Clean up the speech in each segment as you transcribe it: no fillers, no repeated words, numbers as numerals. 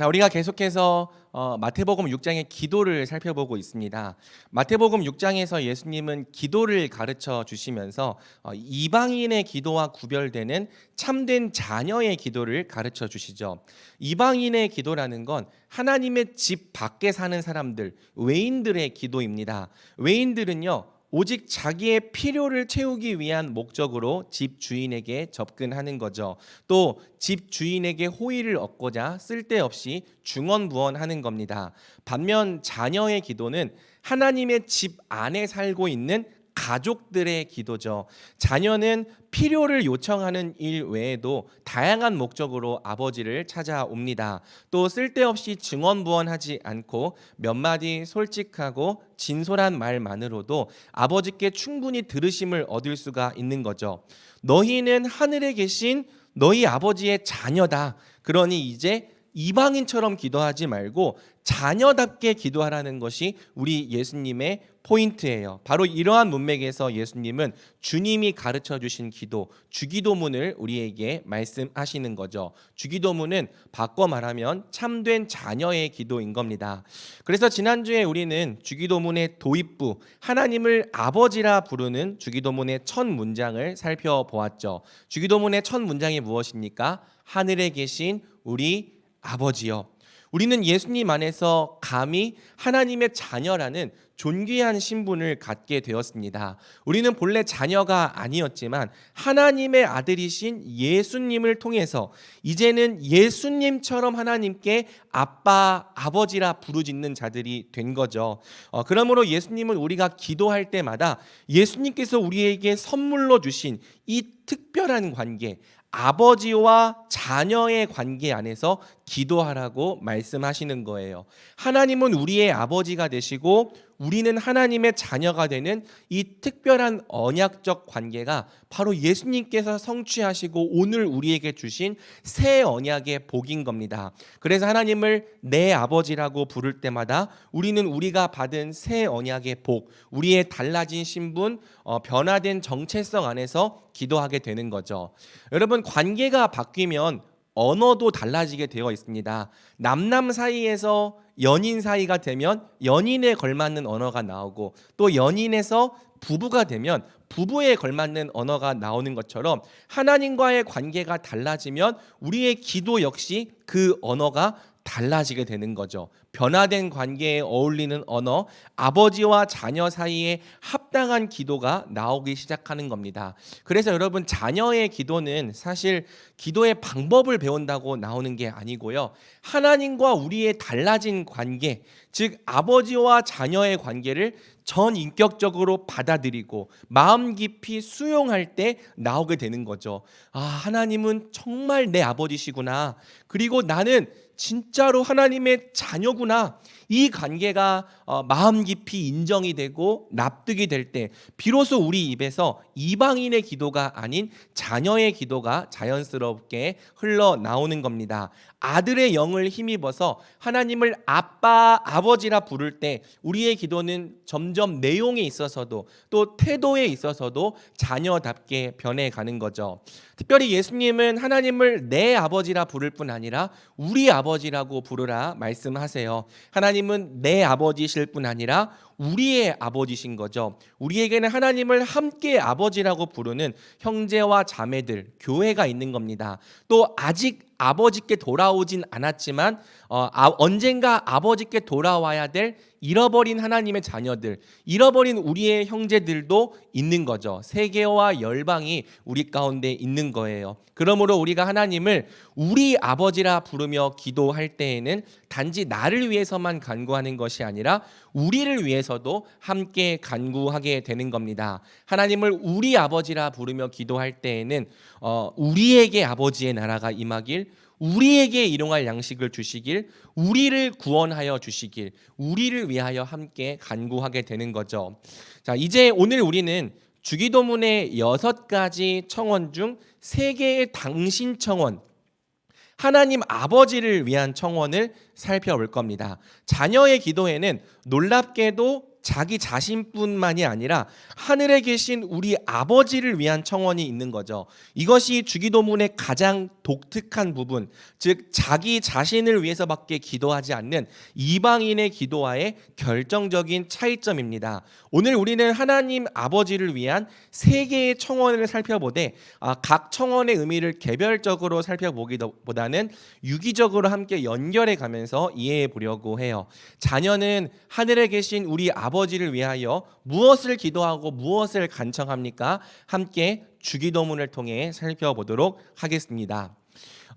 우리가 계속해서 마태복음 6장의 기도를 살펴보고 있습니다. 마태복음 6장에서 예수님은 기도를 가르쳐 주시면서 이방인의 기도와 구별되는 참된 자녀의 기도를 가르쳐 주시죠. 이방인의 기도라는 건 하나님의 집 밖에 사는 사람들, 외인들의 기도입니다. 외인들은요, 오직 자기의 필요를 채우기 위한 목적으로 집 주인에게 접근하는 거죠. 또 집 주인에게 호의를 얻고자 쓸데없이 중언부언하는 겁니다. 반면 자녀의 기도는 하나님의 집 안에 살고 있는 가족들의 기도죠. 자녀는 필요를 요청하는 일 외에도 다양한 목적으로 아버지를 찾아옵니다. 또 쓸데없이 증언부언하지 않고 몇 마디 솔직하고 진솔한 말만으로도 아버지께 충분히 들으심을 얻을 수가 있는 거죠. 너희는 하늘에 계신 너희 아버지의 자녀다. 그러니 이제 이방인처럼 기도하지 말고 자녀답게 기도하라는 것이 우리 예수님의 포인트예요. 바로 이러한 문맥에서 예수님은 주님이 가르쳐 주신 기도, 주기도문을 우리에게 말씀하시는 거죠. 주기도문은 바꿔 말하면 참된 자녀의 기도인 겁니다. 그래서 지난주에 우리는 주기도문의 도입부, 하나님을 아버지라 부르는 주기도문의 첫 문장을 살펴보았죠. 주기도문의 첫 문장이 무엇입니까? 하늘에 계신 우리 아버지여. 우리는 예수님 안에서 감히 하나님의 자녀라는 존귀한 신분을 갖게 되었습니다. 우리는 본래 자녀가 아니었지만 하나님의 아들이신 예수님을 통해서 이제는 예수님처럼 하나님께 아빠, 아버지라 부르짖는 자들이 된 거죠. 그러므로 예수님은 우리가 기도할 때마다 예수님께서 우리에게 선물로 주신 이 특별한 관계, 아버지와 자녀의 관계 안에서 기도하라고 말씀하시는 거예요. 하나님은 우리의 아버지가 되시고 우리는 하나님의 자녀가 되는 이 특별한 언약적 관계가 바로 예수님께서 성취하시고 오늘 우리에게 주신 새 언약의 복인 겁니다. 그래서 하나님을 내 아버지라고 부를 때마다 우리는 우리가 받은 새 언약의 복, 우리의 달라진 신분, 변화된 정체성 안에서 기도하게 되는 거죠. 여러분, 관계가 바뀌면 언어도 달라지게 되어 있습니다. 남남 사이에서 연인 사이가 되면 연인에 걸맞는 언어가 나오고 또 연인에서 부부가 되면 부부에 걸맞는 언어가 나오는 것처럼 하나님과의 관계가 달라지면 우리의 기도 역시 그 언어가 달라지게 되는 거죠. 변화된 관계에 어울리는 언어, 아버지와 자녀 사이에 합당한 기도가 나오기 시작하는 겁니다. 그래서 여러분, 자녀의 기도는 사실 기도의 방법을 배운다고 나오는 게 아니고요. 하나님과 우리의 달라진 관계, 즉 아버지와 자녀의 관계를 전인격적으로 받아들이고 마음 깊이 수용할 때 나오게 되는 거죠. 하나님은 정말 내 아버지시구나. 그리고 나는 진짜로 하나님의 자녀구나. 이 관계가 마음 깊이 인정이 되고 납득이 될 때 비로소 우리 입에서 이방인의 기도가 아닌 자녀의 기도가 자연스럽게 흘러나오는 겁니다. 아들의 영을 힘입어서 하나님을 아빠, 아버지라 부를 때 우리의 기도는 점점 내용에 있어서도 또 태도에 있어서도 자녀답게 변해가는 거죠. 특별히 예수님은 하나님을 내 아버지라 부를 뿐 아니라 우리 아버지라고 부르라 말씀하세요. 하나님은 내 아버지실 뿐 아니라 우리의 아버지신 거죠. 우리에게는 하나님을 함께 아버지라고 부르는 형제와 자매들, 교회가 있는 겁니다. 또 아직 아버지께 돌아오진 않았지만 언젠가 아버지께 돌아와야 될 잃어버린 하나님의 자녀들, 잃어버린 우리의 형제들도 있는 거죠. 세계와 열방이 우리 가운데 있는 거예요. 그러므로 우리가 하나님을 우리 아버지라 부르며 기도할 때에는 단지 나를 위해서만 간구하는 것이 아니라 우리를 위해서도 함께 간구하게 되는 겁니다. 하나님을 우리 아버지라 부르며 기도할 때에는 우리에게 아버지의 나라가 임하길, 우리에게 일용할 양식을 주시길, 우리를 구원하여 주시길, 우리를 위하여 함께 간구하게 되는 거죠. 자, 이제 오늘 우리는 주기도문의 6가지 청원 중 3개의 당신 청원, 하나님 아버지를 위한 청원을 살펴볼 겁니다. 자녀의 기도에는 놀랍게도 자기 자신뿐만이 아니라 하늘에 계신 우리 아버지를 위한 청원이 있는 거죠. 이것이 주기도문의 가장 독특한 부분, 즉 자기 자신을 위해서밖에 기도하지 않는 이방인의 기도와의 결정적인 차이점입니다. 오늘 우리는 하나님 아버지를 위한 세 개의 청원을 살펴보되 각 청원의 의미를 개별적으로 살펴보기보다는 유기적으로 함께 연결해 가면서 이해해 보려고 해요. 자녀는 하늘에 계신 우리 아버지를 위하여 무엇을 기도하고 무엇을 간청합니까? 함께 주기도문을 통해 살펴보도록 하겠습니다.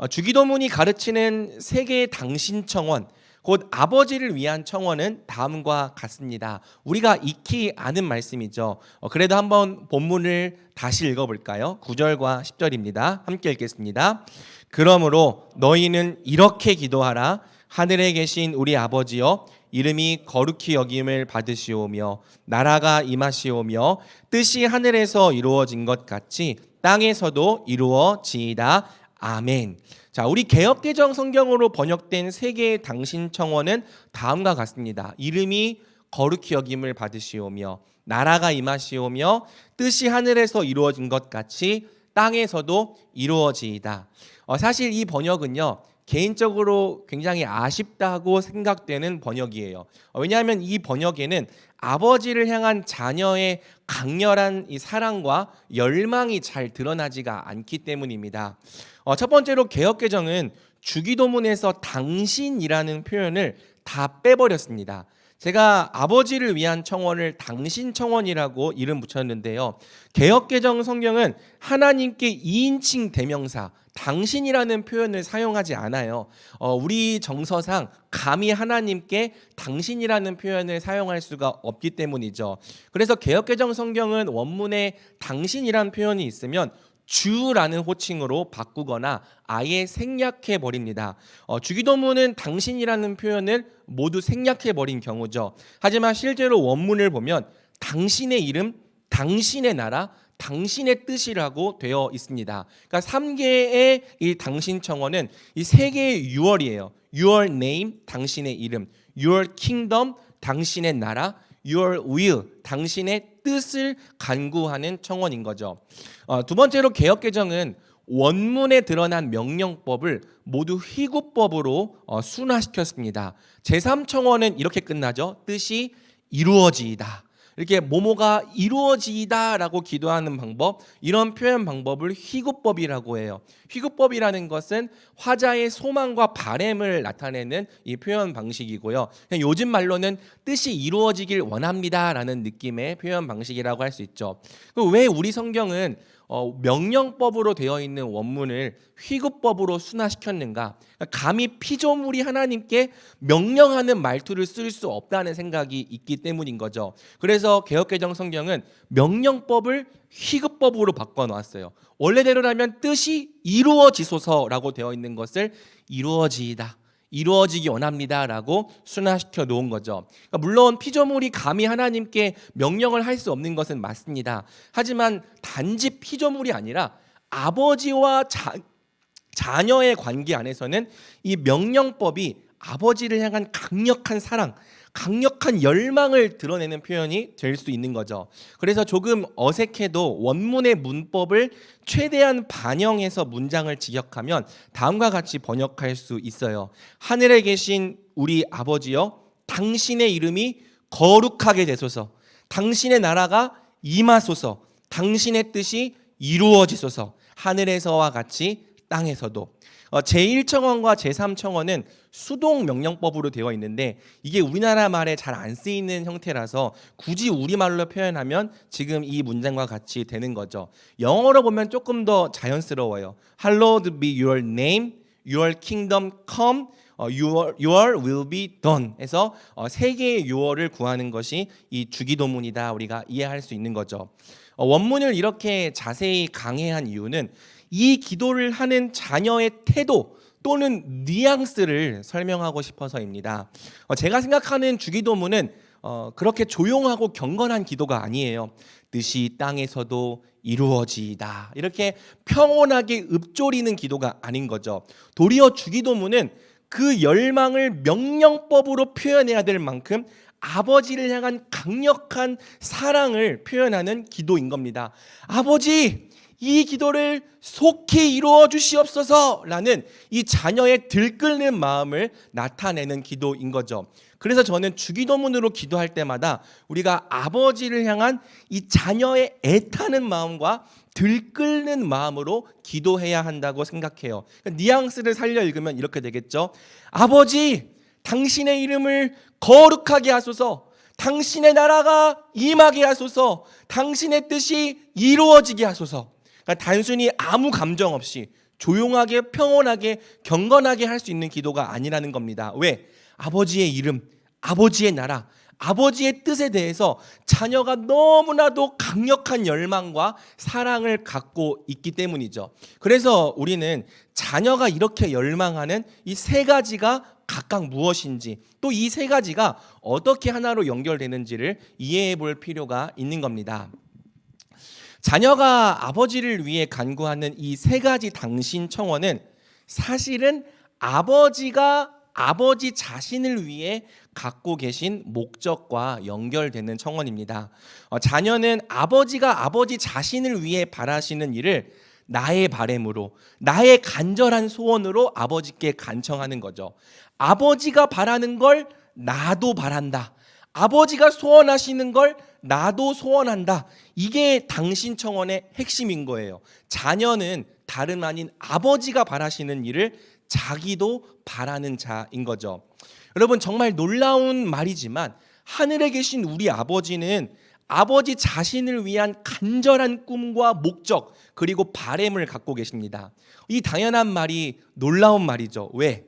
주기도문이 가르치는 세 개의 당신 청원, 곧 아버지를 위한 청원은 다음과 같습니다. 우리가 익히 아는 말씀이죠. 그래도 한번 본문을 다시 읽어볼까요? 9절과 10절입니다. 함께 읽겠습니다. 그러므로 너희는 이렇게 기도하라. 하늘에 계신 우리 아버지여, 이름이 거룩히 여김을 받으시오며 나라가 임하시오며 뜻이 하늘에서 이루어진 것 같이 땅에서도 이루어지이다. 아멘. 자, 우리 개역개정 성경으로 번역된 세 개의 당신 청원은 다음과 같습니다. 이름이 거룩히 여김을 받으시오며 나라가 임하시오며 뜻이 하늘에서 이루어진 것 같이 땅에서도 이루어지이다. 사실 이 번역은요, 개인적으로 굉장히 아쉽다고 생각되는 번역이에요. 왜냐하면 이 번역에는 아버지를 향한 자녀의 강렬한 이 사랑과 열망이 잘 드러나지가 않기 때문입니다. 첫 번째로 개역개정은 주기도문에서 당신이라는 표현을 다 빼버렸습니다. 제가 아버지를 위한 청원을 당신 청원이라고 이름 붙였는데요. 개역개정 성경은 하나님께 2인칭 대명사 당신이라는 표현을 사용하지 않아요. 우리 정서상 감히 하나님께 당신이라는 표현을 사용할 수가 없기 때문이죠. 그래서 개역개정 성경은 원문에 당신이라는 표현이 있으면 주라는 호칭으로 바꾸거나 아예 생략해 버립니다. 주기도문은 당신이라는 표현을 모두 생략해 버린 경우죠. 하지만 실제로 원문을 보면 당신의 이름, 당신의 나라, 당신의 뜻이라고 되어 있습니다. 그러니까 3개의 이 당신 청원은 이 3개의 유월이에요. Your name, 당신의 이름, Your kingdom, 당신의 나라, Your will, 당신의 뜻을 간구하는 청원인 거죠. 두 번째로 개역개정은 원문에 드러난 명령법을 모두 희구법으로 순화시켰습니다. 제3청원은 이렇게 끝나죠. 뜻이 이루어지이다. 이렇게 뭐뭐가 이루어지이다라고 기도하는 방법, 이런 표현 방법을 희구법이라고 해요. 희구법이라는 것은 화자의 소망과 바램을 나타내는 이 표현 방식이고요. 요즘 말로는 뜻이 이루어지길 원합니다라는 느낌의 표현 방식이라고 할 수 있죠. 왜 우리 성경은 명령법으로 되어 있는 원문을 희구법으로 순화시켰는가? 감히 피조물이 하나님께 명령하는 말투를 쓸 수 없다는 생각이 있기 때문인 거죠. 그래서 개역개정 성경은 명령법을 희구법으로 바꿔놓았어요. 원래대로라면 뜻이 이루어지소서라고 되어 있는 것을 이루어지이다, 이루어지기 원합니다라고 순화시켜 놓은 거죠. 그러니까 물론 피조물이 감히 하나님께 명령을 할 수 없는 것은 맞습니다. 하지만 단지 피조물이 아니라 아버지와 자녀의 관계 안에서는 이 명령법이 아버지를 향한 강력한 사랑, 강력한 열망을 드러내는 표현이 될 수 있는 거죠. 그래서 조금 어색해도 원문의 문법을 최대한 반영해서 문장을 직역하면 다음과 같이 번역할 수 있어요. 하늘에 계신 우리 아버지여, 당신의 이름이 거룩하게 되소서. 당신의 나라가 임하소서. 당신의 뜻이 이루어지소서. 하늘에서와 같이 땅에서도. 제1청원과 제3청원은 수동 명령법으로 되어 있는데 이게 우리나라 말에 잘 안 쓰이는 형태라서 굳이 우리말로 표현하면 지금 이 문장과 같이 되는 거죠. 영어로 보면 조금 더 자연스러워요. Hallowed be your name, your kingdom come, your will be done 해서 세 개의 요어를 구하는 것이 이 주기도문이다 우리가 이해할 수 있는 거죠. 원문을 이렇게 자세히 강해한 이유는 이 기도를 하는 자녀의 태도 또는 뉘앙스를 설명하고 싶어서입니다. 제가 생각하는 주기도문은 그렇게 조용하고 경건한 기도가 아니에요. 뜻이 땅에서도 이루어지이다. 이렇게 평온하게 읊조리는 기도가 아닌 거죠. 도리어 주기도문은 그 열망을 명령법으로 표현해야 될 만큼 아버지를 향한 강력한 사랑을 표현하는 기도인 겁니다. 아버지, 이 기도를 속히 이루어 주시옵소서라는 이 자녀의 들끓는 마음을 나타내는 기도인 거죠. 그래서 저는 주기도문으로 기도할 때마다 우리가 아버지를 향한 이 자녀의 애타는 마음과 들끓는 마음으로 기도해야 한다고 생각해요. 뉘앙스를 살려 읽으면 이렇게 되겠죠. 아버지, 당신의 이름을 거룩하게 하소서. 당신의 나라가 임하게 하소서. 당신의 뜻이 이루어지게 하소서. 그러니까 단순히 아무 감정 없이 조용하게 평온하게 경건하게 할 수 있는 기도가 아니라는 겁니다. 왜? 아버지의 이름, 아버지의 나라, 아버지의 뜻에 대해서 자녀가 너무나도 강력한 열망과 사랑을 갖고 있기 때문이죠. 그래서 우리는 자녀가 이렇게 열망하는 이 세 가지가 각각 무엇인지, 또 이 세 가지가 어떻게 하나로 연결되는지를 이해해 볼 필요가 있는 겁니다. 자녀가 아버지를 위해 간구하는 이 세 가지 당신 청원은 사실은 아버지가 아버지 자신을 위해 갖고 계신 목적과 연결되는 청원입니다. 자녀는 아버지가 아버지 자신을 위해 바라시는 일을 나의 바램으로, 나의 간절한 소원으로 아버지께 간청하는 거죠. 아버지가 바라는 걸 나도 바란다. 아버지가 소원하시는 걸 나도 소원한다. 이게 당신 청원의 핵심인 거예요. 자녀는 다름 아닌 아버지가 바라시는 일을 자기도 바라는 자인 거죠. 여러분, 정말 놀라운 말이지만 하늘에 계신 우리 아버지는 아버지 자신을 위한 간절한 꿈과 목적 그리고 바램을 갖고 계십니다. 이 당연한 말이 놀라운 말이죠. 왜?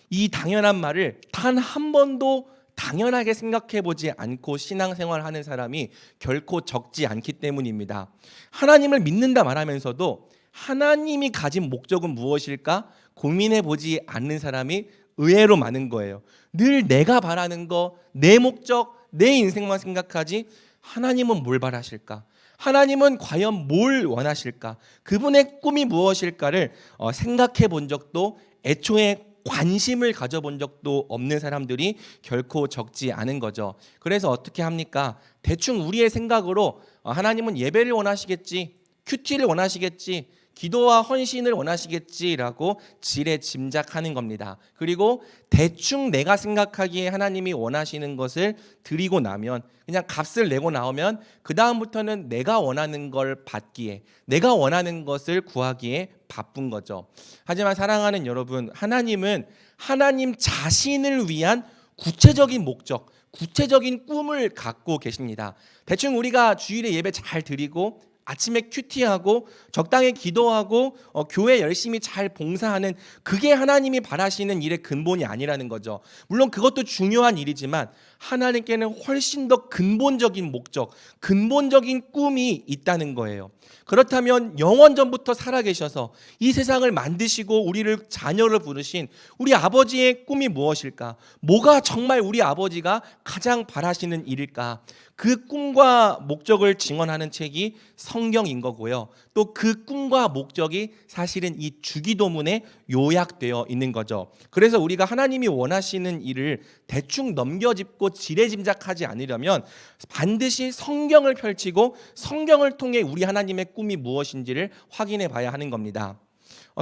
이 당연한 말을 단 한 번도 당연하게 생각해 보지 않고 신앙생활하는 사람이 결코 적지 않기 때문입니다. 하나님을 믿는다 말하면서도 하나님이 가진 목적은 무엇일까 고민해 보지 않는 사람이 의외로 많은 거예요. 늘 내가 바라는 거, 내 목적, 내 인생만 생각하지 하나님은 뭘 바라실까? 하나님은 과연 뭘 원하실까? 그분의 꿈이 무엇일까를 생각해 본 적도, 애초에 관심을 가져본 적도 없는 사람들이 결코 적지 않은 거죠. 그래서 어떻게 합니까? 대충 우리의 생각으로 하나님은 예배를 원하시겠지, 큐티를 원하시겠지, 기도와 헌신을 원하시겠지라고 지레 짐작하는 겁니다. 그리고 대충 내가 생각하기에 하나님이 원하시는 것을 드리고 나면, 그냥 값을 내고 나오면 그 다음부터는 내가 원하는 걸 받기에, 내가 원하는 것을 구하기에 바쁜 거죠. 하지만 사랑하는 여러분, 하나님은 하나님 자신을 위한 구체적인 목적, 구체적인 꿈을 갖고 계십니다. 대충 우리가 주일에 예배 잘 드리고 아침에 큐티하고 적당히 기도하고 교회 열심히 잘 봉사하는, 그게 하나님이 바라시는 일의 근본이 아니라는 거죠. 물론 그것도 중요한 일이지만 하나님께는 훨씬 더 근본적인 목적, 근본적인 꿈이 있다는 거예요. 그렇다면 영원전부터 살아계셔서 이 세상을 만드시고 우리를 자녀를 부르신 우리 아버지의 꿈이 무엇일까? 뭐가 정말 우리 아버지가 가장 바라시는 일일까? 그 꿈과 목적을 증언하는 책이 성경인 거고요. 또 그 꿈과 목적이 사실은 이 주기도문에 요약되어 있는 거죠. 그래서 우리가 하나님이 원하시는 일을 대충 넘겨짚고 지레짐작하지 않으려면 반드시 성경을 펼치고 성경을 통해 우리 하나님의 꿈이 무엇인지를 확인해 봐야 하는 겁니다.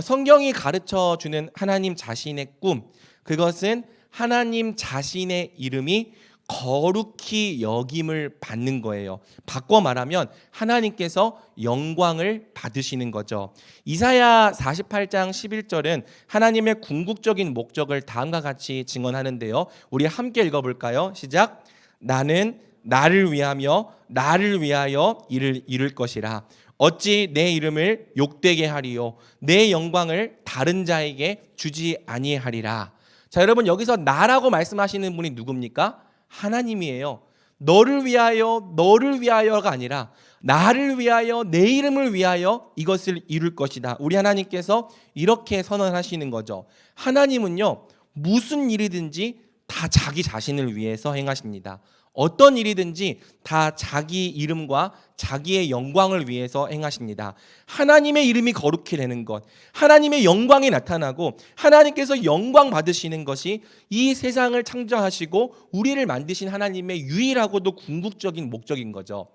성경이 가르쳐 주는 하나님 자신의 꿈, 그것은 하나님 자신의 이름이 거룩히 여김을 받는 거예요. 바꿔 말하면 하나님께서 영광을 받으시는 거죠. 이사야 48장 11절은 하나님의 궁극적인 목적을 다음과 같이 증언하는데요. 우리 함께 읽어볼까요? 시작. 나는 나를 위하며 나를 위하여 이를 이룰 것이라. 어찌 내 이름을 욕되게 하리요 내 영광을 다른 자에게 주지 아니하리라. 자, 여러분, 여기서 나라고 말씀하시는 분이 누굽니까? 하나님이에요. 너를 위하여가 아니라 나를 위하여, 내 이름을 위하여 이것을 이룰 것이다. 우리 하나님께서 이렇게 선언하시는 거죠. 하나님은요, 무슨 일이든지 다 자기 자신을 위해서 행하십니다. 어떤 일이든지 다 자기 이름과 자기의 영광을 위해서 행하십니다. 하나님의 이름이 거룩히 되는 것, 하나님의 영광이 나타나고 하나님께서 영광 받으시는 것이 이 세상을 창조하시고 우리를 만드신 하나님의 유일하고도 궁극적인 목적인 거죠.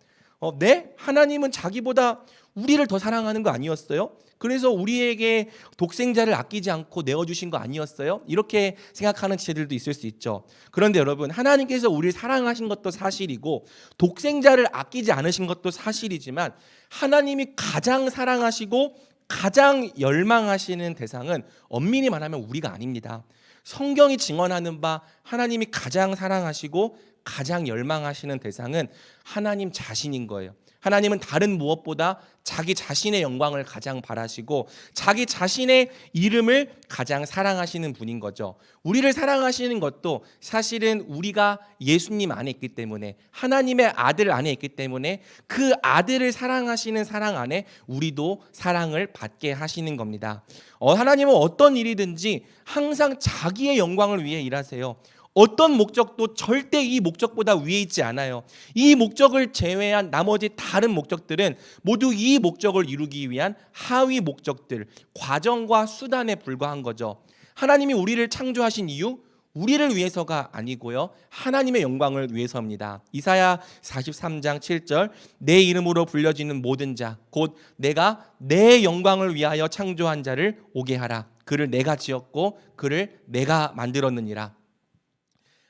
네? 하나님은 자기보다 우리를 더 사랑하는 거 아니었어요? 그래서 우리에게 독생자를 아끼지 않고 내어주신 거 아니었어요? 이렇게 생각하는 지체들도 있을 수 있죠. 그런데 여러분, 하나님께서 우리를 사랑하신 것도 사실이고 독생자를 아끼지 않으신 것도 사실이지만 하나님이 가장 사랑하시고 가장 열망하시는 대상은 엄밀히 말하면 우리가 아닙니다. 성경이 증언하는 바 하나님이 가장 사랑하시고 가장 열망하시는 대상은 하나님 자신인 거예요. 하나님은 다른 무엇보다 자기 자신의 영광을 가장 바라시고 자기 자신의 이름을 가장 사랑하시는 분인 거죠. 우리를 사랑하시는 것도 사실은 우리가 예수님 안에 있기 때문에, 하나님의 아들 안에 있기 때문에 그 아들을 사랑하시는 사랑 안에 우리도 사랑을 받게 하시는 겁니다. 하나님은 어떤 일이든지 항상 자기의 영광을 위해 일하세요. 어떤 목적도 절대 이 목적보다 위에 있지 않아요. 이 목적을 제외한 나머지 다른 목적들은 모두 이 목적을 이루기 위한 하위 목적들, 과정과 수단에 불과한 거죠. 하나님이 우리를 창조하신 이유, 우리를 위해서가 아니고요, 하나님의 영광을 위해서입니다. 이사야 43장 7절, 내 이름으로 불려지는 모든 자, 곧 내가 내 영광을 위하여 창조한 자를 오게 하라. 그를 내가 지었고 그를 내가 만들었느니라.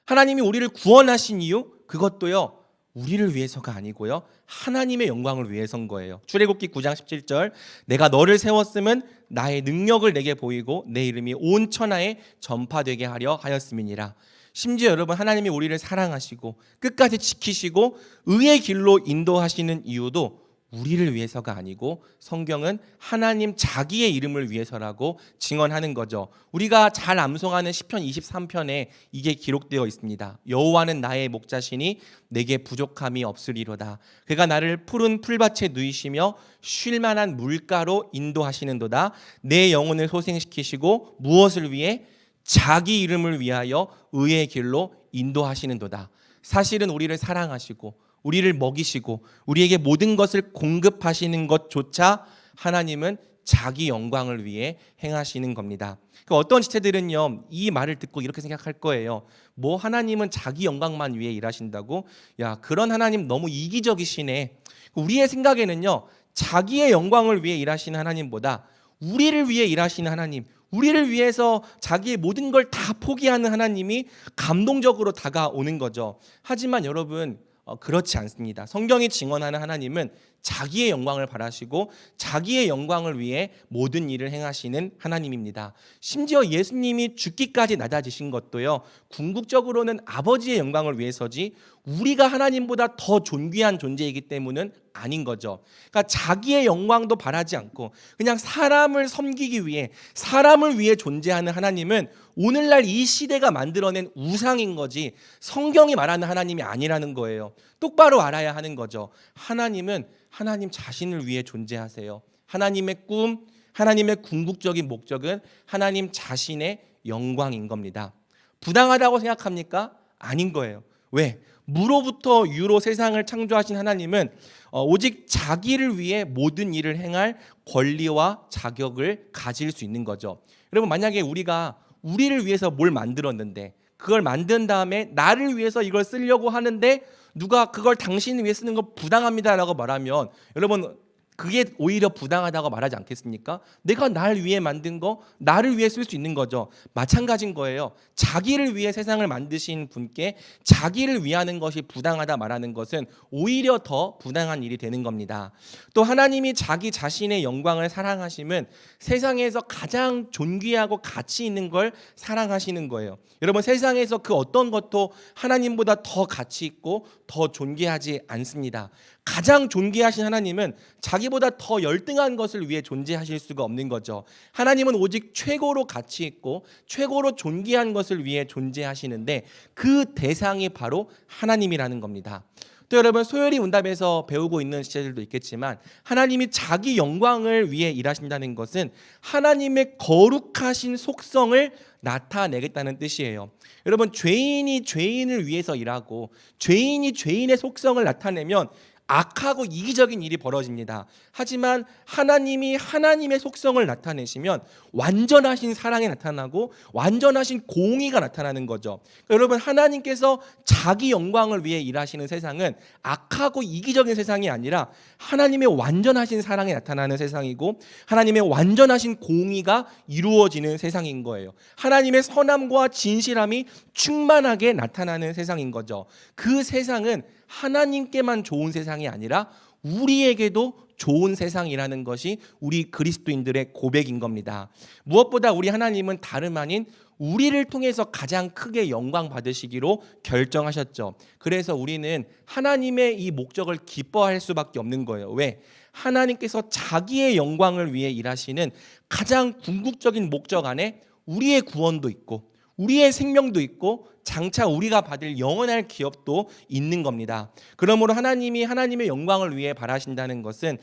하나님이 우리를 구원하신 이유, 그것도요 우리를 위해서가 아니고요 하나님의 영광을 위해서인 거예요. 출애굽기 9장 17절, 내가 너를 세웠음은 나의 능력을 내게 보이고 내 이름이 온 천하에 전파되게 하려 하였음이니라. 심지어 여러분, 하나님이 우리를 사랑하시고 끝까지 지키시고 의의 길로 인도하시는 이유도 우리를 위해서가 아니고 성경은 하나님 자기의 이름을 위해서라고 증언하는 거죠. 우리가 잘 암송하는 시편 23편에 이게 기록되어 있습니다. 여호와는 나의 목자시니 내게 부족함이 없으리로다. 그가 나를 푸른 풀밭에 누이시며 쉴 만한 물가로 인도하시는도다. 내 영혼을 소생시키시고 무엇을 위해? 자기 이름을 위하여 의의 길로 인도하시는도다. 사실은 우리를 사랑하시고 우리를 먹이시고 우리에게 모든 것을 공급하시는 것조차 하나님은 자기 영광을 위해 행하시는 겁니다. 어떤 지체들은요 이 말을 듣고 이렇게 생각할 거예요. 뭐 하나님은 자기 영광만 위해 일하신다고? 야, 그런 하나님 너무 이기적이시네. 우리의 생각에는요 자기의 영광을 위해 일하시는 하나님보다 우리를 위해 일하시는 하나님, 우리를 위해서 자기의 모든 걸 다 포기하는 하나님이 감동적으로 다가오는 거죠. 하지만 여러분, 그렇지 않습니다. 성경이 증언하는 하나님은 자기의 영광을 바라시고 자기의 영광을 위해 모든 일을 행하시는 하나님입니다. 심지어 예수님이 죽기까지 낮아지신 것도요 궁극적으로는 아버지의 영광을 위해서지 우리가 하나님보다 더 존귀한 존재이기 때문은 아닌 거죠. 그러니까 자기의 영광도 바라지 않고 그냥 사람을 섬기기 위해, 사람을 위해 존재하는 하나님은 오늘날 이 시대가 만들어낸 우상인 거지 성경이 말하는 하나님이 아니라는 거예요. 똑바로 알아야 하는 거죠. 하나님은 하나님 자신을 위해 존재하세요. 하나님의 꿈, 하나님의 궁극적인 목적은 하나님 자신의 영광인 겁니다. 부당하다고 생각합니까? 아닌 거예요. 왜? 무로부터 유로 세상을 창조하신 하나님은 오직 자기를 위해 모든 일을 행할 권리와 자격을 가질 수 있는 거죠. 여러분, 만약에 우리가 우리를 위해서 뭘 만들었는데 그걸 만든 다음에 나를 위해서 이걸 쓰려고 하는데 누가 그걸 당신을 위해 쓰는 거 부당합니다라고 말하면 여러분, 그게 오히려 부당하다고 말하지 않겠습니까? 내가 날 위해 만든 거 나를 위해 쓸 수 있는 거죠. 마찬가지인 거예요. 자기를 위해 세상을 만드신 분께 자기를 위하는 것이 부당하다 말하는 것은 오히려 더 부당한 일이 되는 겁니다. 또 하나님이 자기 자신의 영광을 사랑하심은 세상에서 가장 존귀하고 가치 있는 걸 사랑하시는 거예요. 여러분, 세상에서 그 어떤 것도 하나님보다 더 가치 있고 더 존귀하지 않습니다. 가장 존귀하신 하나님은 자기보다 더 열등한 것을 위해 존재하실 수가 없는 거죠. 하나님은 오직 최고로 가치 있고 최고로 존귀한 것을 위해 존재하시는데 그 대상이 바로 하나님이라는 겁니다. 또 여러분 소열이 문답에서 배우고 있는 시제들도 있겠지만 하나님이 자기 영광을 위해 일하신다는 것은 하나님의 거룩하신 속성을 나타내겠다는 뜻이에요. 여러분 죄인이 죄인을 위해서 일하고 죄인이 죄인의 속성을 나타내면 악하고 이기적인 일이 벌어집니다. 하지만 하나님이 하나님의 속성을 나타내시면 완전하신 사랑이 나타나고 완전하신 공의가 나타나는 거죠. 그러니까 여러분 하나님께서 자기 영광을 위해 일하시는 세상은 악하고 이기적인 세상이 아니라 하나님의 완전하신 사랑이 나타나는 세상이고 하나님의 완전하신 공의가 이루어지는 세상인 거예요. 하나님의 선함과 진실함이 충만하게 나타나는 세상인 거죠. 그 세상은 하나님께만 좋은 세상이 아니라 우리에게도 좋은 세상이라는 것이 우리 그리스도인들의 고백인 겁니다. 무엇보다 우리 하나님은 다름 아닌 우리를 통해서 가장 크게 영광 받으시기로 결정하셨죠. 그래서 우리는 하나님의 이 목적을 기뻐할 수밖에 없는 거예요. 왜? 하나님께서 자기의 영광을 위해 일하시는 가장 궁극적인 목적 안에 우리의 구원도 있고 우리의 생명도 있고 장차 우리가 받을 영원할 기업도 있는 겁니다. 그러므로 하나님이 하나님의 영광을 위해 바라신다는 것은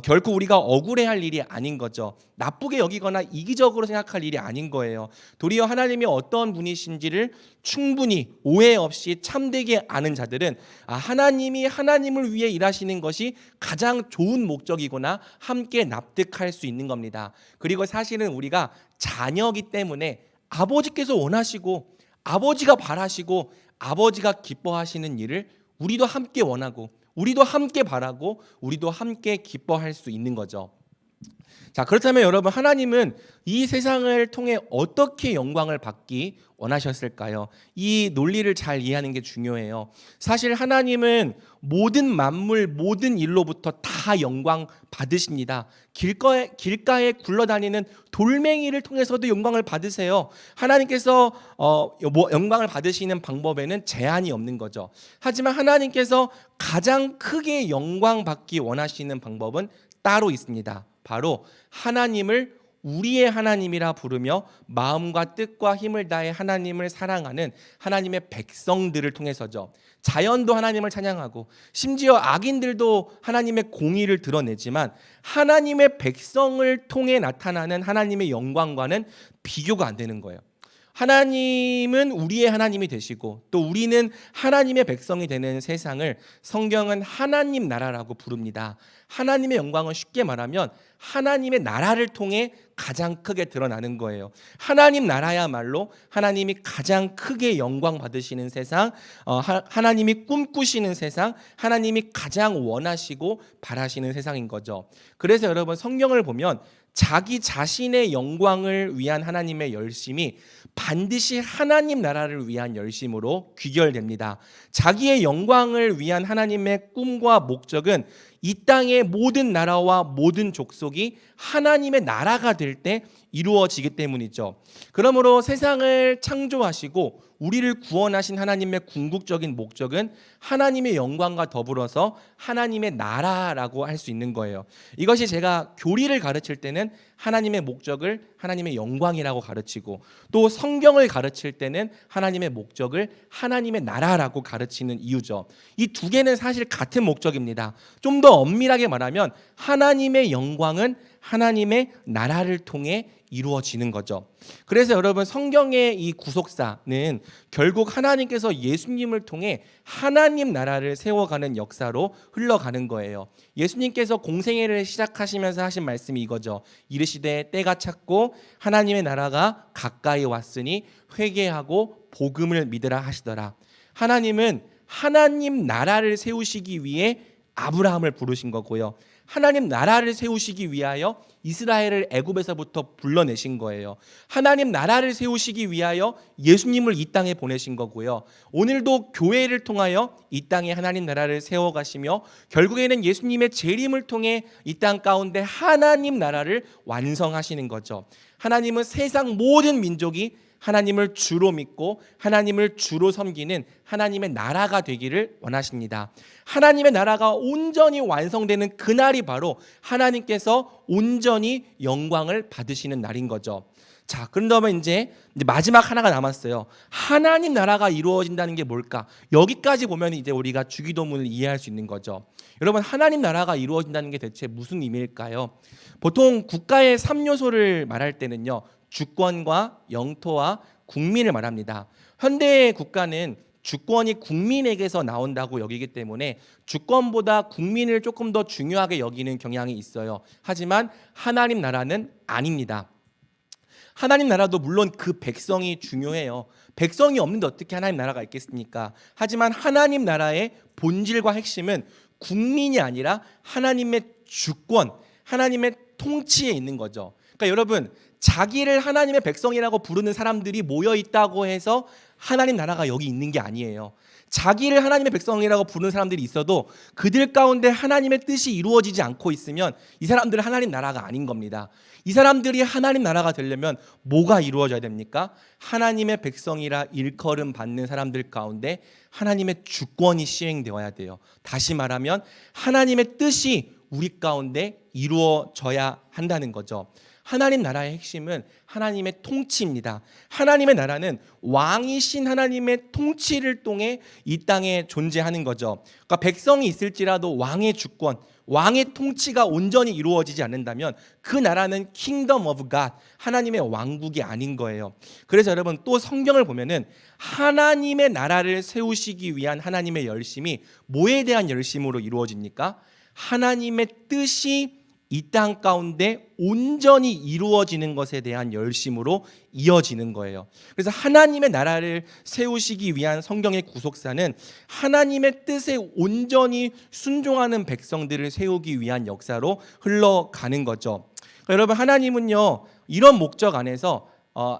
결코 우리가 억울해할 일이 아닌 거죠. 나쁘게 여기거나 이기적으로 생각할 일이 아닌 거예요. 도리어 하나님이 어떤 분이신지를 충분히 오해 없이 참되게 아는 자들은 하나님이 하나님을 위해 일하시는 것이 가장 좋은 목적이구나 함께 납득할 수 있는 겁니다. 그리고 사실은 우리가 자녀이기 때문에 아버지께서 원하시고 아버지가 바라시고 아버지가 기뻐하시는 일을 우리도 함께 원하고 우리도 함께 바라고 우리도 함께 기뻐할 수 있는 거죠. 자, 그렇다면 여러분 하나님은 이 세상을 통해 어떻게 영광을 받기 원하셨을까요? 이 논리를 잘 이해하는 게 중요해요. 사실 하나님은 모든 만물 모든 일로부터 다 영광 받으십니다. 길가에 굴러다니는 돌멩이를 통해서도 영광을 받으세요. 하나님께서 영광을 받으시는 방법에는 제한이 없는 거죠. 하지만 하나님께서 가장 크게 영광 받기 원하시는 방법은 따로 있습니다. 바로 하나님을 우리의 하나님이라 부르며 마음과 뜻과 힘을 다해 하나님을 사랑하는 하나님의 백성들을 통해서죠. 자연도 하나님을 찬양하고 심지어 악인들도 하나님의 공의를 드러내지만 하나님의 백성을 통해 나타나는 하나님의 영광과는 비교가 안 되는 거예요. 하나님은 우리의 하나님이 되시고 또 우리는 하나님의 백성이 되는 세상을 성경은 하나님 나라라고 부릅니다. 하나님의 영광은 쉽게 말하면 하나님의 나라를 통해 가장 크게 드러나는 거예요. 하나님 나라야말로 하나님이 가장 크게 영광 받으시는 세상, 하나님이 꿈꾸시는 세상, 하나님이 가장 원하시고 바라시는 세상인 거죠. 그래서 여러분 성경을 보면 자기 자신의 영광을 위한 하나님의 열심이 반드시 하나님 나라를 위한 열심으로 귀결됩니다. 자기의 영광을 위한 하나님의 꿈과 목적은 이 땅의 모든 나라와 모든 족속이 하나님의 나라가 될 때 이루어지기 때문이죠. 그러므로 세상을 창조하시고 우리를 구원하신 하나님의 궁극적인 목적은 하나님의 영광과 더불어서 하나님의 나라라고 할 수 있는 거예요. 이것이 제가 교리를 가르칠 때는 하나님의 목적을 하나님의 영광이라고 가르치고 또 성경을 가르칠 때는 하나님의 목적을 하나님의 나라라고 가르치는 이유죠. 이 두 개는 사실 같은 목적입니다. 좀 더 엄밀하게 말하면 하나님의 영광은 하나님의 나라를 통해 이루어지는 거죠. 그래서 여러분 성경의 이 구속사는 결국 하나님께서 예수님을 통해 하나님 나라를 세워가는 역사로 흘러가는 거예요. 예수님께서 공생애를 시작하시면서 하신 말씀이 이거죠. 이르시되 때가 찼고 하나님의 나라가 가까이 왔으니 회개하고 복음을 믿으라 하시더라. 하나님은 하나님 나라를 세우시기 위해 아브라함을 부르신 거고요. 하나님 나라를 세우시기 위하여 이스라엘을 애굽에서부터 불러내신 거예요. 하나님 나라를 세우시기 위하여 예수님을 이 땅에 보내신 거고요. 오늘도 교회를 통하여 이 땅에 하나님 나라를 세워가시며 결국에는 예수님의 재림을 통해 이 땅 가운데 하나님 나라를 완성하시는 거죠. 하나님은 세상 모든 민족이 하나님을 주로 믿고 하나님을 주로 섬기는 하나님의 나라가 되기를 원하십니다. 하나님의 나라가 온전히 완성되는 그날이 바로 하나님께서 온전히 영광을 받으시는 날인 거죠. 자, 그런다면 이제 마지막 하나가 남았어요. 하나님 나라가 이루어진다는 게 뭘까? 여기까지 보면 이제 우리가 주기도문을 이해할 수 있는 거죠. 여러분, 하나님 나라가 이루어진다는 게 대체 무슨 의미일까요? 보통 국가의 3요소를 말할 때는요, 주권과 영토와 국민을 말합니다. 현대의 국가는 주권이 국민에게서 나온다고 여기기 때문에 주권보다 국민을 조금 더 중요하게 여기는 경향이 있어요. 하지만 하나님 나라는 아닙니다. 하나님 나라도 물론 그 백성이 중요해요. 백성이 없는데 어떻게 하나님 나라가 있겠습니까? 하지만 하나님 나라의 본질과 핵심은 국민이 아니라 하나님의 주권, 하나님의 통치에 있는 거죠. 그러니까 여러분, 자기를 하나님의 백성이라고 부르는 사람들이 모여 있다고 해서 하나님 나라가 여기 있는 게 아니에요. 자기를 하나님의 백성이라고 부르는 사람들이 있어도 그들 가운데 하나님의 뜻이 이루어지지 않고 있으면 이 사람들은 하나님 나라가 아닌 겁니다. 이 사람들이 하나님 나라가 되려면 뭐가 이루어져야 됩니까? 하나님의 백성이라 일컬음 받는 사람들 가운데 하나님의 주권이 시행되어야 돼요. 다시 말하면 하나님의 뜻이 우리 가운데 이루어져야 한다는 거죠. 하나님 나라의 핵심은 하나님의 통치입니다. 하나님의 나라는 왕이신 하나님의 통치를 통해 이 땅에 존재하는 거죠. 그러니까 백성이 있을지라도 왕의 주권, 왕의 통치가 온전히 이루어지지 않는다면 그 나라는 Kingdom of God, 하나님의 왕국이 아닌 거예요. 그래서 여러분, 또 성경을 보면은 하나님의 나라를 세우시기 위한 하나님의 열심이 뭐에 대한 열심으로 이루어집니까? 하나님의 뜻이 이 땅 가운데 온전히 이루어지는 것에 대한 열심으로 이어지는 거예요. 그래서 하나님의 나라를 세우시기 위한 성경의 구속사는 하나님의 뜻에 온전히 순종하는 백성들을 세우기 위한 역사로 흘러가는 거죠. 그러니까 여러분, 하나님은요, 이런 목적 안에서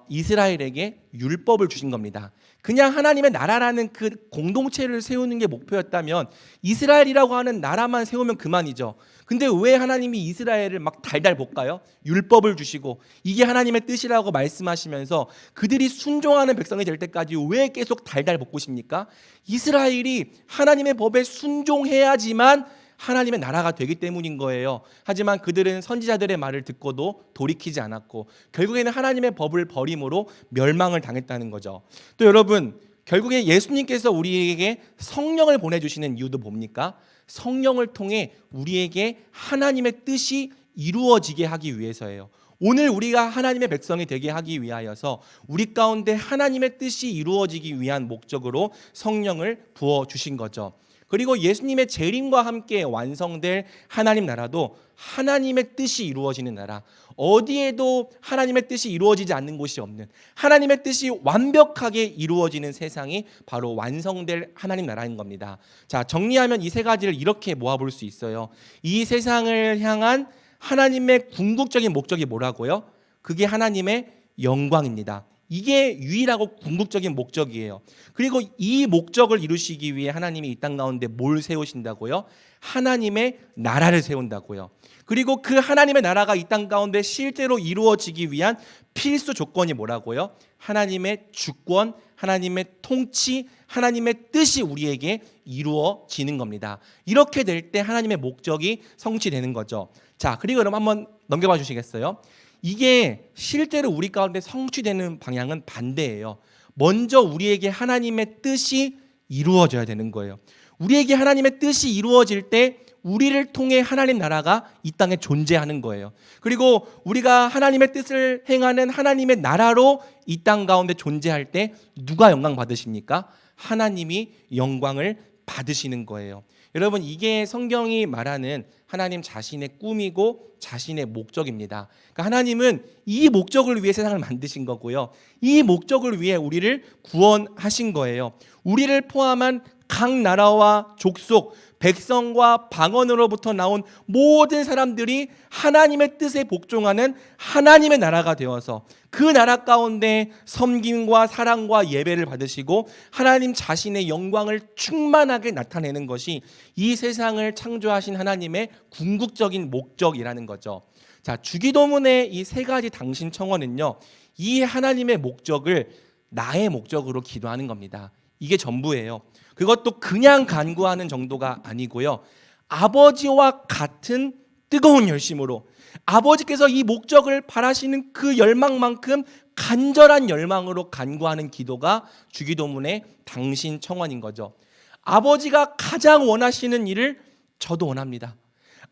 이스라엘에게 율법을 주신 겁니다. 그냥 하나님의 나라라는 그 공동체를 세우는 게 목표였다면 이스라엘이라고 하는 나라만 세우면 그만이죠. 근데 왜 하나님이 이스라엘을 막 달달 볶아요? 율법을 주시고 이게 하나님의 뜻이라고 말씀하시면서 그들이 순종하는 백성이 될 때까지 왜 계속 달달 볶으십니까? 이스라엘이 하나님의 법에 순종해야지만 하나님의 나라가 되기 때문인 거예요. 하지만 그들은 선지자들의 말을 듣고도 돌이키지 않았고 결국에는 하나님의 법을 버림으로 멸망을 당했다는 거죠. 또 여러분, 결국에 예수님께서 우리에게 성령을 보내주시는 이유도 뭡니까? 성령을 통해 우리에게 하나님의 뜻이 이루어지게 하기 위해서예요. 오늘 우리가 하나님의 백성이 되게 하기 위하여서 우리 가운데 하나님의 뜻이 이루어지기 위한 목적으로 성령을 부어주신 거죠. 그리고 예수님의 재림과 함께 완성될 하나님 나라도 하나님의 뜻이 이루어지는 나라, 어디에도 하나님의 뜻이 이루어지지 않는 곳이 없는, 하나님의 뜻이 완벽하게 이루어지는 세상이 바로 완성될 하나님 나라인 겁니다. 자, 정리하면 이 세 가지를 이렇게 모아볼 수 있어요. 이 세상을 향한 하나님의 궁극적인 목적이 뭐라고요? 그게 하나님의 영광입니다. 이게 유일하고 궁극적인 목적이에요. 그리고 이 목적을 이루시기 위해 하나님이 이 땅 가운데 뭘 세우신다고요? 하나님의 나라를 세운다고요. 그리고 그 하나님의 나라가 이 땅 가운데 실제로 이루어지기 위한 필수 조건이 뭐라고요? 하나님의 주권, 하나님의 통치, 하나님의 뜻이 우리에게 이루어지는 겁니다. 이렇게 될 때 하나님의 목적이 성취되는 거죠. 자, 그리고 그럼 한번 넘겨봐 주시겠어요? 이게 실제로 우리 가운데 성취되는 방향은 반대예요. 먼저 우리에게 하나님의 뜻이 이루어져야 되는 거예요. 우리에게 하나님의 뜻이 이루어질 때 우리를 통해 하나님 나라가 이 땅에 존재하는 거예요. 그리고 우리가 하나님의 뜻을 행하는 하나님의 나라로 이 땅 가운데 존재할 때 누가 영광 받으십니까? 하나님이 영광을 받으시는 거예요. 여러분, 이게 성경이 말하는 하나님 자신의 꿈이고 자신의 목적입니다. 그러니까 하나님은 이 목적을 위해 세상을 만드신 거고요. 이 목적을 위해 우리를 구원하신 거예요. 우리를 포함한 각 나라와 족속, 백성과 방언으로부터 나온 모든 사람들이 하나님의 뜻에 복종하는 하나님의 나라가 되어서 그 나라 가운데 섬김과 사랑과 예배를 받으시고 하나님 자신의 영광을 충만하게 나타내는 것이 이 세상을 창조하신 하나님의 궁극적인 목적이라는 거죠. 자, 주기도문의 이 세 가지 당신 청원은요, 이 하나님의 목적을 나의 목적으로 기도하는 겁니다. 이게 전부예요. 그것도 그냥 간구하는 정도가 아니고요, 아버지와 같은 뜨거운 열심으로 아버지께서 이 목적을 바라시는 그 열망만큼 간절한 열망으로 간구하는 기도가 주기도문의 당신 청원인 거죠. 아버지가 가장 원하시는 일을 저도 원합니다.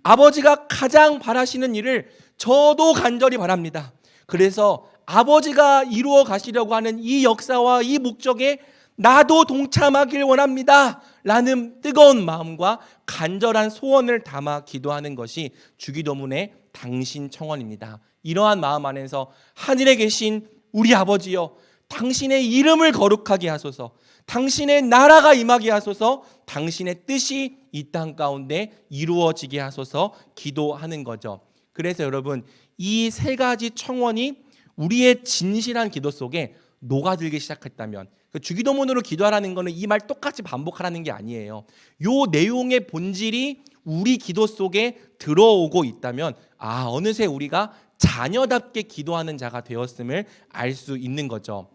아버지가 가장 바라시는 일을 저도 간절히 바랍니다. 그래서 아버지가 이루어 가시려고 하는 이 역사와 이 목적에 나도 동참하길 원합니다 라는 뜨거운 마음과 간절한 소원을 담아 기도하는 것이 주기도문의 당신 청원입니다. 이러한 마음 안에서 하늘에 계신 우리 아버지여, 당신의 이름을 거룩하게 하소서, 당신의 나라가 임하게 하소서, 당신의 뜻이 이 땅 가운데 이루어지게 하소서 기도하는 거죠. 그래서 여러분, 이 세 가지 청원이 우리의 진실한 기도 속에 녹아들기 시작했다면, 주기도문으로 기도하라는 것은 이 말 똑같이 반복하라는 게 아니에요. 요 내용의 본질이 우리 기도 속에 들어오고 있다면 어느새 우리가 자녀답게 기도하는 자가 되었음을 알 수 있는 거죠.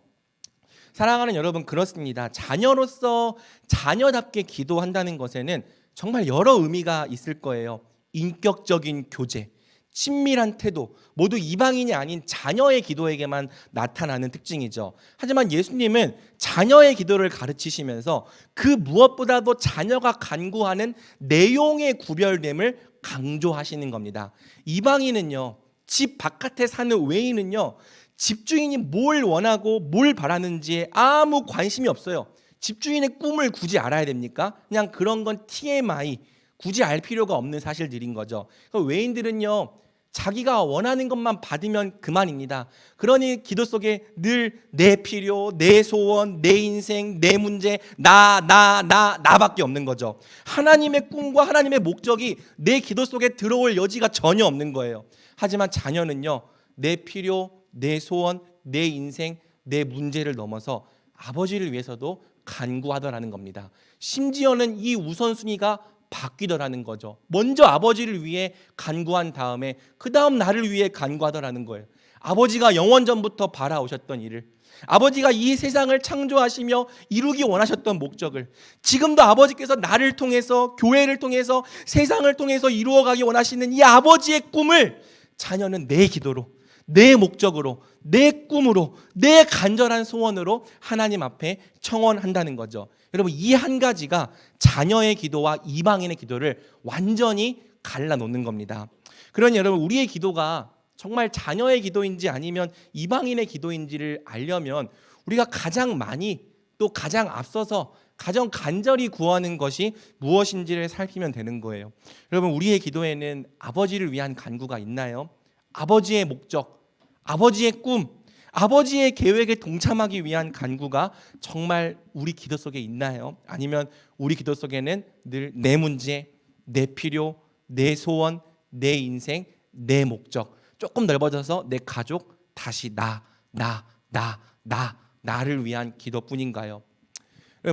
사랑하는 여러분, 그렇습니다. 자녀로서 자녀답게 기도한다는 것에는 정말 여러 의미가 있을 거예요. 인격적인 교제, 친밀한 태도, 모두 이방인이 아닌 자녀의 기도에게만 나타나는 특징이죠. 하지만 예수님은 자녀의 기도를 가르치시면서 그 무엇보다도 자녀가 간구하는 내용의 구별됨을 강조하시는 겁니다. 이방인은요, 집 바깥에 사는 외인은요, 집주인이 뭘 원하고 뭘 바라는지에 아무 관심이 없어요. 집주인의 꿈을 굳이 알아야 됩니까? 그냥 그런 건 TMI, 굳이 알 필요가 없는 사실들인 거죠. 외인들은요, 자기가 원하는 것만 받으면 그만입니다. 그러니 기도 속에 늘 내 필요, 내 소원, 내 인생, 내 문제, 나밖에 없는 거죠. 하나님의 꿈과 하나님의 목적이 내 기도 속에 들어올 여지가 전혀 없는 거예요. 하지만 자녀는요, 내 필요, 내 소원, 내 인생, 내 문제를 넘어서 아버지를 위해서도 간구하더라는 겁니다. 심지어는 이 우선순위가 바뀌더라는 거죠. 먼저 아버지를 위해 간구한 다음에 그 다음 나를 위해 간구하더라는 거예요. 아버지가 영원 전부터 바라오셨던 일을, 아버지가 이 세상을 창조하시며 이루기 원하셨던 목적을, 지금도 아버지께서 나를 통해서, 교회를 통해서, 세상을 통해서 이루어가기 원하시는 이 아버지의 꿈을 자녀는 내 기도로, 내 목적으로, 내 꿈으로, 내 간절한 소원으로 하나님 앞에 청원한다는 거죠. 여러분, 이 한 가지가 자녀의 기도와 이방인의 기도를 완전히 갈라놓는 겁니다. 그러니 여러분, 우리의 기도가 정말 자녀의 기도인지 아니면 이방인의 기도인지를 알려면 우리가 가장 많이, 또 가장 앞서서 가장 간절히 구하는 것이 무엇인지를 살피면 되는 거예요. 여러분, 우리의 기도에는 아버지를 위한 간구가 있나요? 아버지의 목적, 아버지의 꿈, 아버지의 계획에 동참하기 위한 간구가 정말 우리 기도 속에 있나요? 아니면 우리 기도 속에는 늘 내 문제, 내 필요, 내 소원, 내 인생, 내 목적, 조금 넓어져서 내 가족, 다시 나를 위한 기도뿐인가요?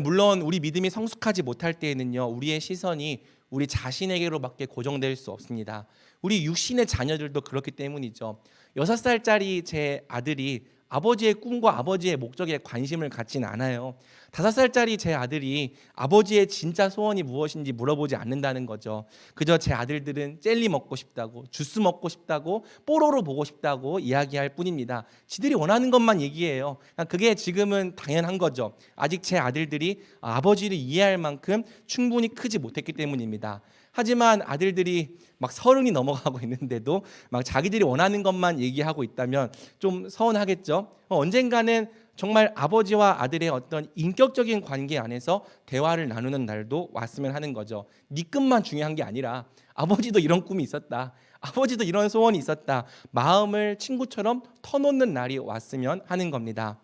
물론 우리 믿음이 성숙하지 못할 때에는요, 우리의 시선이 우리 자신에게로밖에 고정될 수 없습니다. 우리 육신의 자녀들도 그렇기 때문이죠. 6살짜리 제 아들이 아버지의 꿈과 아버지의 목적에 관심을 갖지는 않아요. 5살짜리 제 아들이 아버지의 진짜 소원이 무엇인지 물어보지 않는다는 거죠. 그저 제 아들들은 젤리 먹고 싶다고, 주스 먹고 싶다고, 뽀로로 보고 싶다고 이야기할 뿐입니다. 지들이 원하는 것만 얘기해요. 그게 지금은 당연한 거죠. 아직 제 아들들이 아버지를 이해할 만큼 충분히 크지 못했기 때문입니다. 하지만 아들들이 막 30이 넘어가고 있는데도 막 자기들이 원하는 것만 얘기하고 있다면 좀 서운하겠죠. 언젠가는 정말 아버지와 아들의 어떤 인격적인 관계 안에서 대화를 나누는 날도 왔으면 하는 거죠. 네 꿈만 중요한 게 아니라 아버지도 이런 꿈이 있었다, 아버지도 이런 소원이 있었다, 마음을 친구처럼 터놓는 날이 왔으면 하는 겁니다.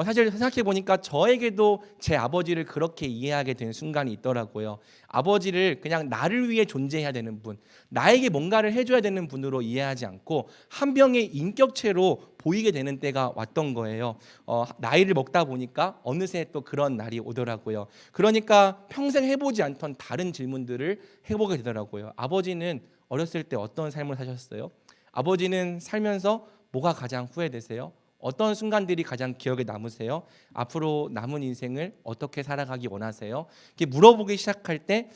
사실 생각해 보니까 저에게도 제 아버지를 그렇게 이해하게 된 순간이 있더라고요. 아버지를 그냥 나를 위해 존재해야 되는 분, 나에게 뭔가를 해줘야 되는 분으로 이해하지 않고 한 병의 인격체로 보이게 되는 때가 왔던 거예요. 나이를 먹다 보니까 어느새 또 그런 날이 오더라고요. 그러니까 평생 해보지 않던 다른 질문들을 해보게 되더라고요. 아버지는 어렸을 때 어떤 삶을 사셨어요? 아버지는 살면서 뭐가 가장 후회되세요? 어떤 순간들이 가장 기억에 남으세요? 앞으로 남은 인생을 어떻게 살아가기 원하세요? 이렇게 물어보기 시작할 때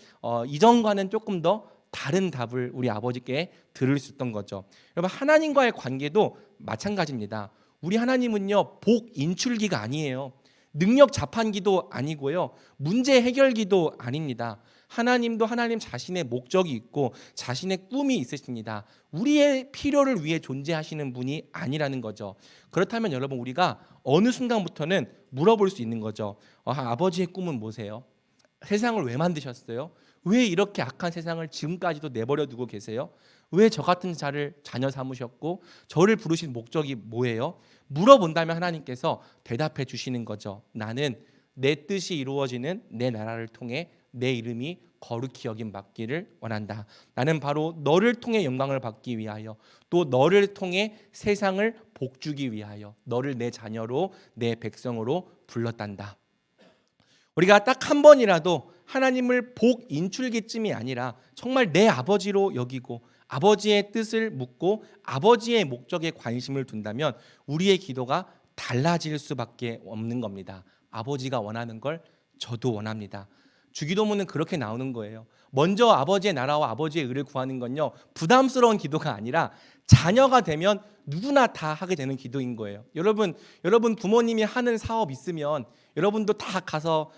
이전과는 조금 더 다른 답을 우리 아버지께 들을 수 있던 거죠. 여러분, 하나님과의 관계도 마찬가지입니다. 우리 하나님은요, 복 인출기가 아니에요. 능력 자판기도 아니고요, 문제 해결기도 아닙니다. 하나님도 하나님 자신의 목적이 있고 자신의 꿈이 있으십니다. 우리의 필요를 위해 존재하시는 분이 아니라는 거죠. 그렇다면 여러분, 우리가 어느 순간부터는 물어볼 수 있는 거죠. 아버지의 꿈은 뭐세요? 세상을 왜 만드셨어요? 왜 이렇게 악한 세상을 지금까지도 내버려 두고 계세요? 왜 저 같은 자를 자녀 삼으셨고 저를 부르신 목적이 뭐예요? 물어본다면 하나님께서 대답해 주시는 거죠. 나는 내 뜻이 이루어지는 내 나라를 통해 내 이름이 거룩히 여김 받기를 원한다. 나는 바로 너를 통해 영광을 받기 위하여, 또 너를 통해 세상을 복주기 위하여 너를 내 자녀로, 내 백성으로 불렀단다. 우리가 딱 한 번이라도 하나님을 복 인출기쯤이 아니라 정말 내 아버지로 여기고 아버지의 뜻을 묻고 아버지의 목적에 관심을 둔다면 우리의 기도가 달라질 수밖에 없는 겁니다. 아버지가 원하는 걸 저도 원합니다. 주기도문은 그렇게 나오는 거예요. 먼저 아버지의 나라와 아버지의 의를 구하는 건요, 부담스러운 기도가 아니라 자녀가 되면 누구나 다 하게 되는 기도인 거예요. 여러분 부모님이 하는 사업 있으면 여러분도 다 가서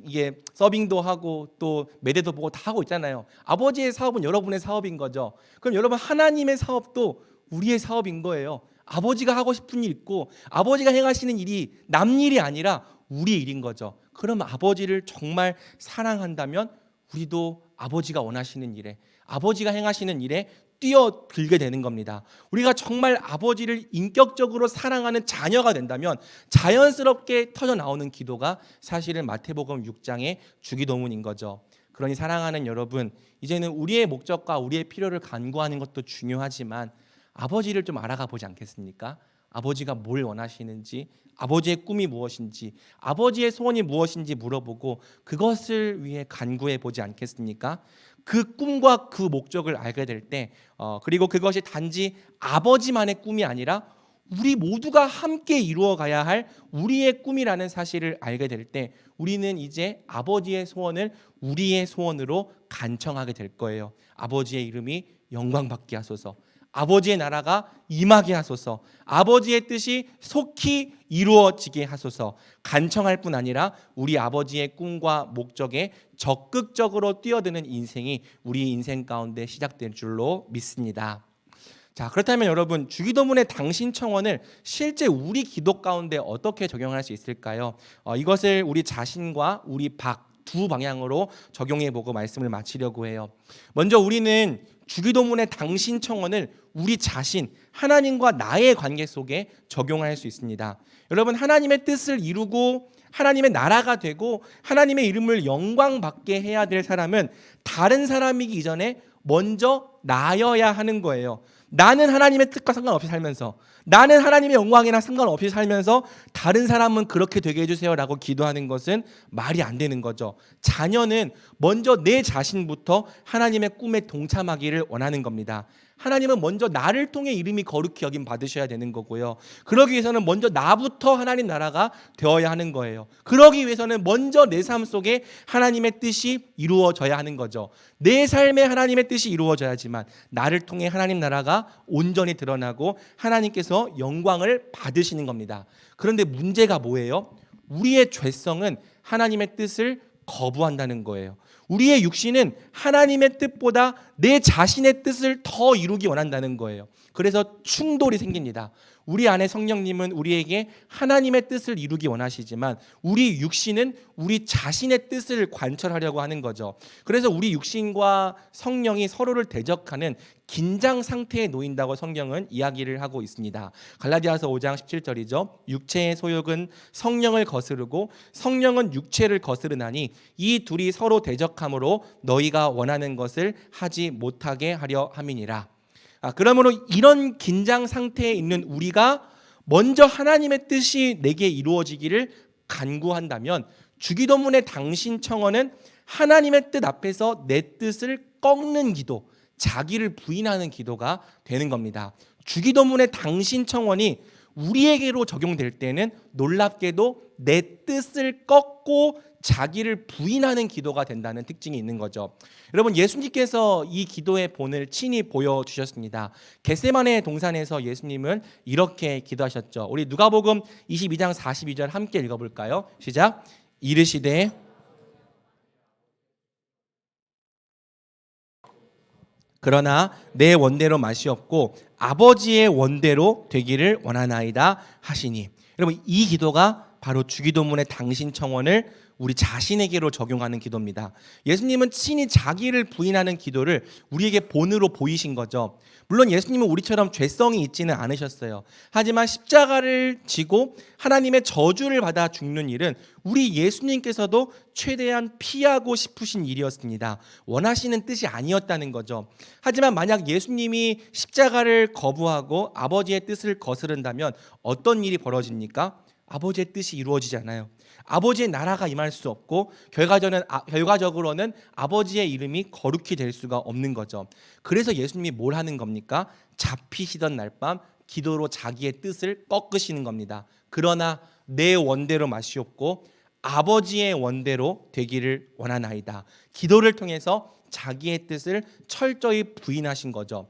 이게 서빙도 하고 또 매대도 보고 다 하고 있잖아요. 아버지의 사업은 여러분의 사업인 거죠. 그럼 여러분, 하나님의 사업도 우리의 사업인 거예요. 아버지가 하고 싶은 일 있고 아버지가 행하시는 일이 남 일이 아니라 우리 일인 거죠. 그럼 아버지를 정말 사랑한다면 우리도 아버지가 원하시는 일에, 아버지가 행하시는 일에 뛰어들게 되는 겁니다. 우리가 정말 아버지를 인격적으로 사랑하는 자녀가 된다면 자연스럽게 터져나오는 기도가 사실은 마태복음 6장의 주기도문인 거죠. 그러니 사랑하는 여러분, 이제는 우리의 목적과 우리의 필요를 간구하는 것도 중요하지만 아버지를 좀 알아가 보지 않겠습니까? 아버지가 뭘 원하시는지, 아버지의 꿈이 무엇인지, 아버지의 소원이 무엇인지 물어보고 그것을 위해 간구해 보지 않겠습니까? 그 꿈과 그 목적을 알게 될 때, 그리고 그것이 단지 아버지만의 꿈이 아니라 우리 모두가 함께 이루어가야 할 우리의 꿈이라는 사실을 알게 될 때 우리는 이제 아버지의 소원을 우리의 소원으로 간청하게 될 거예요. 아버지의 이름이 영광받게 하소서, 아버지의 나라가 임하게 하소서, 아버지의 뜻이 속히 이루어지게 하소서, 간청할 뿐 아니라 우리 아버지의 꿈과 목적에 적극적으로 뛰어드는 인생이 우리 인생 가운데 시작될 줄로 믿습니다. 자, 그렇다면 여러분, 주기도문의 당신 청원을 실제 우리 기도 가운데 어떻게 적용할 수 있을까요? 이것을 우리 자신과 우리 두 방향으로 적용해보고 말씀을 마치려고 해요. 먼저 우리는 주기도문의 당신 청원을 우리 자신, 하나님과 나의 관계 속에 적용할 수 있습니다. 여러분, 하나님의 뜻을 이루고 하나님의 나라가 되고 하나님의 이름을 영광받게 해야 될 사람은 다른 사람이기 이전에 먼저 나여야 하는 거예요. 나는 하나님의 뜻과 상관없이 살면서, 나는 하나님의 영광이나 상관없이 살면서 다른 사람은 그렇게 되게 해주세요 라고 기도하는 것은 말이 안 되는 거죠. 자녀는 먼저 내 자신부터 하나님의 꿈에 동참하기를 원하는 겁니다. 하나님은 먼저 나를 통해 이름이 거룩히 여김 받으셔야 되는 거고요. 그러기 위해서는 먼저 나부터 하나님 나라가 되어야 하는 거예요. 그러기 위해서는 먼저 내 삶 속에 하나님의 뜻이 이루어져야 하는 거죠. 내 삶에 하나님의 뜻이 이루어져야지만 나를 통해 하나님 나라가 온전히 드러나고 하나님께서 영광을 받으시는 겁니다. 그런데 문제가 뭐예요? 우리의 죄성은 하나님의 뜻을 거부한다는 거예요. 우리의 육신은 하나님의 뜻보다 내 자신의 뜻을 더 이루기 원한다는 거예요. 그래서 충돌이 생깁니다. 우리 안에 성령님은 우리에게 하나님의 뜻을 이루기 원하시지만 우리 육신은 우리 자신의 뜻을 관철하려고 하는 거죠. 그래서 우리 육신과 성령이 서로를 대적하는 긴장 상태에 놓인다고 성경은 이야기를 하고 있습니다. 갈라디아서 5장 17절이죠. 육체의 소욕은 성령을 거스르고 성령은 육체를 거스르나니 이 둘이 서로 대적함으로 너희가 원하는 것을 하지 못하게 하려 함이니라. 그러므로 이런 긴장 상태에 있는 우리가 먼저 하나님의 뜻이 내게 이루어지기를 간구한다면 주기도문의 당신 청원은 하나님의 뜻 앞에서 내 뜻을 꺾는 기도, 자기를 부인하는 기도가 되는 겁니다. 주기도문의 당신 청원이 우리에게로 적용될 때는 놀랍게도 내 뜻을 꺾고 자기를 부인하는 기도가 된다는 특징이 있는 거죠. 여러분, 예수님께서 이 기도의 본을 친히 보여주셨습니다. 겟세마네 동산에서 예수님은 이렇게 기도하셨죠. 우리 누가복음 22장 42절 함께 읽어볼까요? 시작. 이르시되 그러나 내 원대로 마시옵고 아버지의 원대로 되기를 원하나이다 하시니. 여러분, 이 기도가 바로 주기도문의 당신 청원을 우리 자신에게로 적용하는 기도입니다. 예수님은 친히 자기를 부인하는 기도를 우리에게 본으로 보이신 거죠. 물론 예수님은 우리처럼 죄성이 있지는 않으셨어요. 하지만 십자가를 지고 하나님의 저주를 받아 죽는 일은 우리 예수님께서도 최대한 피하고 싶으신 일이었습니다. 원하시는 뜻이 아니었다는 거죠. 하지만 만약 예수님이 십자가를 거부하고 아버지의 뜻을 거스른다면 어떤 일이 벌어집니까? 아버지의 뜻이 이루어지잖아요. 아버지의 나라가 임할 수 없고 결과적으로는 아버지의 이름이 거룩히 될 수가 없는 거죠. 그래서 예수님이 뭘 하는 겁니까? 잡히시던 날 밤 기도로 자기의 뜻을 꺾으시는 겁니다. 그러나 내 원대로 마시옵고 아버지의 원대로 되기를 원하나이다. 기도를 통해서 자기의 뜻을 철저히 부인하신 거죠.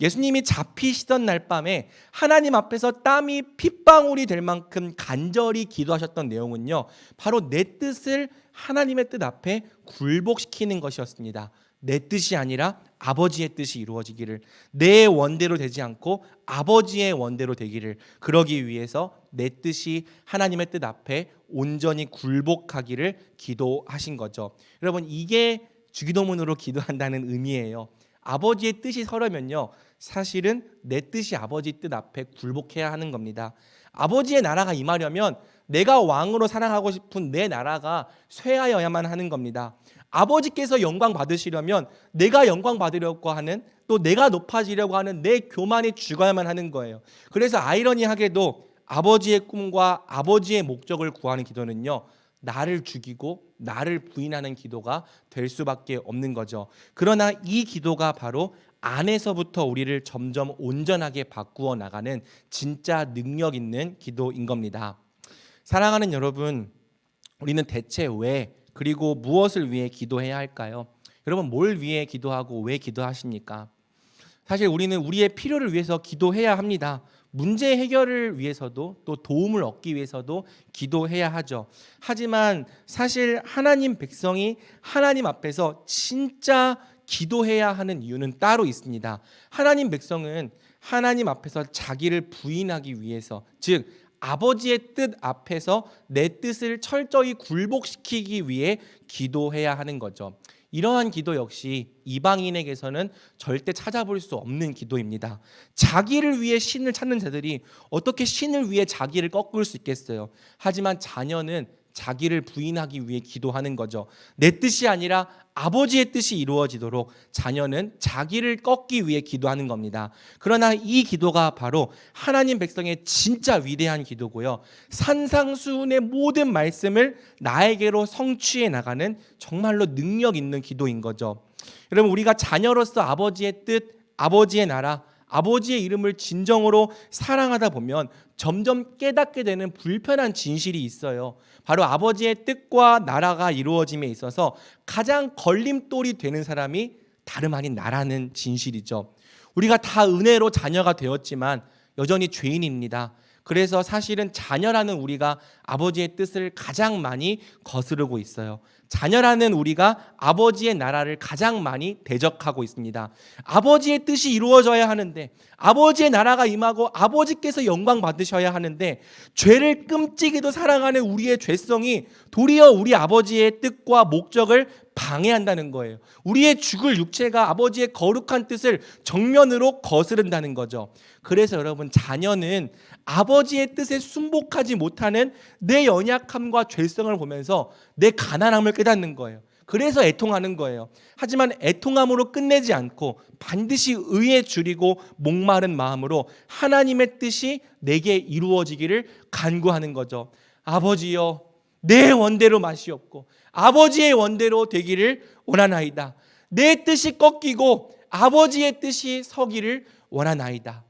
예수님이 잡히시던 날 밤에 하나님 앞에서 땀이 핏방울이 될 만큼 간절히 기도하셨던 내용은요, 바로 내 뜻을 하나님의 뜻 앞에 굴복시키는 것이었습니다. 내 뜻이 아니라 아버지의 뜻이 이루어지기를, 내 원대로 되지 않고 아버지의 원대로 되기를, 그러기 위해서 내 뜻이 하나님의 뜻 앞에 온전히 굴복하기를 기도하신 거죠. 여러분, 이게 주기도문으로 기도한다는 의미예요. 아버지의 뜻이 서려면요, 사실은 내 뜻이 아버지 뜻 앞에 굴복해야 하는 겁니다. 아버지의 나라가 임하려면 내가 왕으로 살아가고 싶은 내 나라가 쇠하여야만 하는 겁니다. 아버지께서 영광 받으시려면 내가 영광 받으려고 하는, 또 내가 높아지려고 하는 내 교만이 죽어야만 하는 거예요. 그래서 아이러니하게도 아버지의 꿈과 아버지의 목적을 구하는 기도는요, 나를 죽이고 나를 부인하는 기도가 될 수밖에 없는 거죠. 그러나 이 기도가 바로 안에서부터 우리를 점점 온전하게 바꾸어 나가는 진짜 능력 있는 기도인 겁니다. 사랑하는 여러분, 우리는 대체 왜, 그리고 무엇을 위해 기도해야 할까요? 여러분, 뭘 위해 기도하고 왜 기도하십니까? 사실 우리는 우리의 필요를 위해서 기도해야 합니다. 문제 해결을 위해서도, 또 도움을 얻기 위해서도 기도해야 하죠. 하지만 사실 하나님 백성이 하나님 앞에서 진짜 기도해야 하는 이유는 따로 있습니다. 하나님 백성은 하나님 앞에서 자기를 부인하기 위해서, 즉 아버지의 뜻 앞에서 내 뜻을 철저히 굴복시키기 위해 기도해야 하는 거죠. 이러한 기도 역시 이방인에게서는 절대 찾아볼 수 없는 기도입니다. 자기를 위해 신을 찾는 자들이 어떻게 신을 위해 자기를 꺾을 수 있겠어요? 하지만 자녀는 자기를 부인하기 위해 기도하는 거죠. 내 뜻이 아니라 아버지의 뜻이 이루어지도록 자녀는 자기를 꺾기 위해 기도하는 겁니다. 그러나 이 기도가 바로 하나님 백성의 진짜 위대한 기도고요, 산상수훈의 모든 말씀을 나에게로 성취해 나가는 정말로 능력 있는 기도인 거죠. 여러분, 우리가 자녀로서 아버지의 뜻, 아버지의 나라, 아버지의 이름을 진정으로 사랑하다 보면 점점 깨닫게 되는 불편한 진실이 있어요. 바로 아버지의 뜻과 나라가 이루어짐에 있어서 가장 걸림돌이 되는 사람이 다름 아닌 나라는 진실이죠. 우리가 다 은혜로 자녀가 되었지만 여전히 죄인입니다. 그래서 사실은 자녀라는 우리가 아버지의 뜻을 가장 많이 거스르고 있어요. 자녀라는 우리가 아버지의 나라를 가장 많이 대적하고 있습니다. 아버지의 뜻이 이루어져야 하는데, 아버지의 나라가 임하고 아버지께서 영광 받으셔야 하는데, 죄를 끔찍이도 사랑하는 우리의 죄성이 도리어 우리 아버지의 뜻과 목적을 방해한다는 거예요. 우리의 죽을 육체가 아버지의 거룩한 뜻을 정면으로 거스른다는 거죠. 그래서 여러분, 자녀는 아버지의 뜻에 순복하지 못하는 내 연약함과 죄성을 보면서 내 가난함을 깨닫는 거예요. 그래서 애통하는 거예요. 하지만 애통함으로 끝내지 않고 반드시 의에 줄이고 목마른 마음으로 하나님의 뜻이 내게 이루어지기를 간구하는 거죠. 아버지여, 내 원대로 마시옵고 아버지의 원대로 되기를 원하나이다. 내 뜻이 꺾이고 아버지의 뜻이 서기를 원하나이다.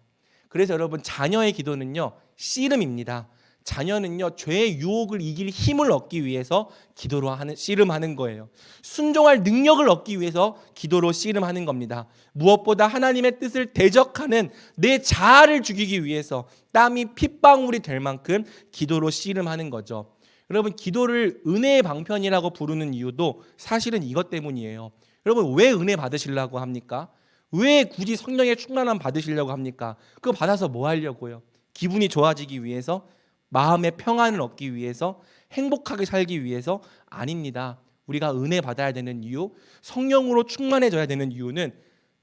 그래서 여러분, 자녀의 기도는요, 씨름입니다. 자녀는요, 죄의 유혹을 이길 힘을 얻기 위해서 기도로 씨름하는 거예요. 순종할 능력을 얻기 위해서 기도로 씨름하는 겁니다. 무엇보다 하나님의 뜻을 대적하는 내 자아를 죽이기 위해서 땀이 핏방울이 될 만큼 기도로 씨름하는 거죠. 여러분, 기도를 은혜의 방편이라고 부르는 이유도 사실은 이것 때문이에요. 여러분, 왜 은혜 받으시려고 합니까? 왜 굳이 성령의 충만함 받으시려고 합니까? 그거 받아서 뭐 하려고요? 기분이 좋아지기 위해서? 마음의 평안을 얻기 위해서? 행복하게 살기 위해서? 아닙니다. 우리가 은혜 받아야 되는 이유, 성령으로 충만해져야 되는 이유는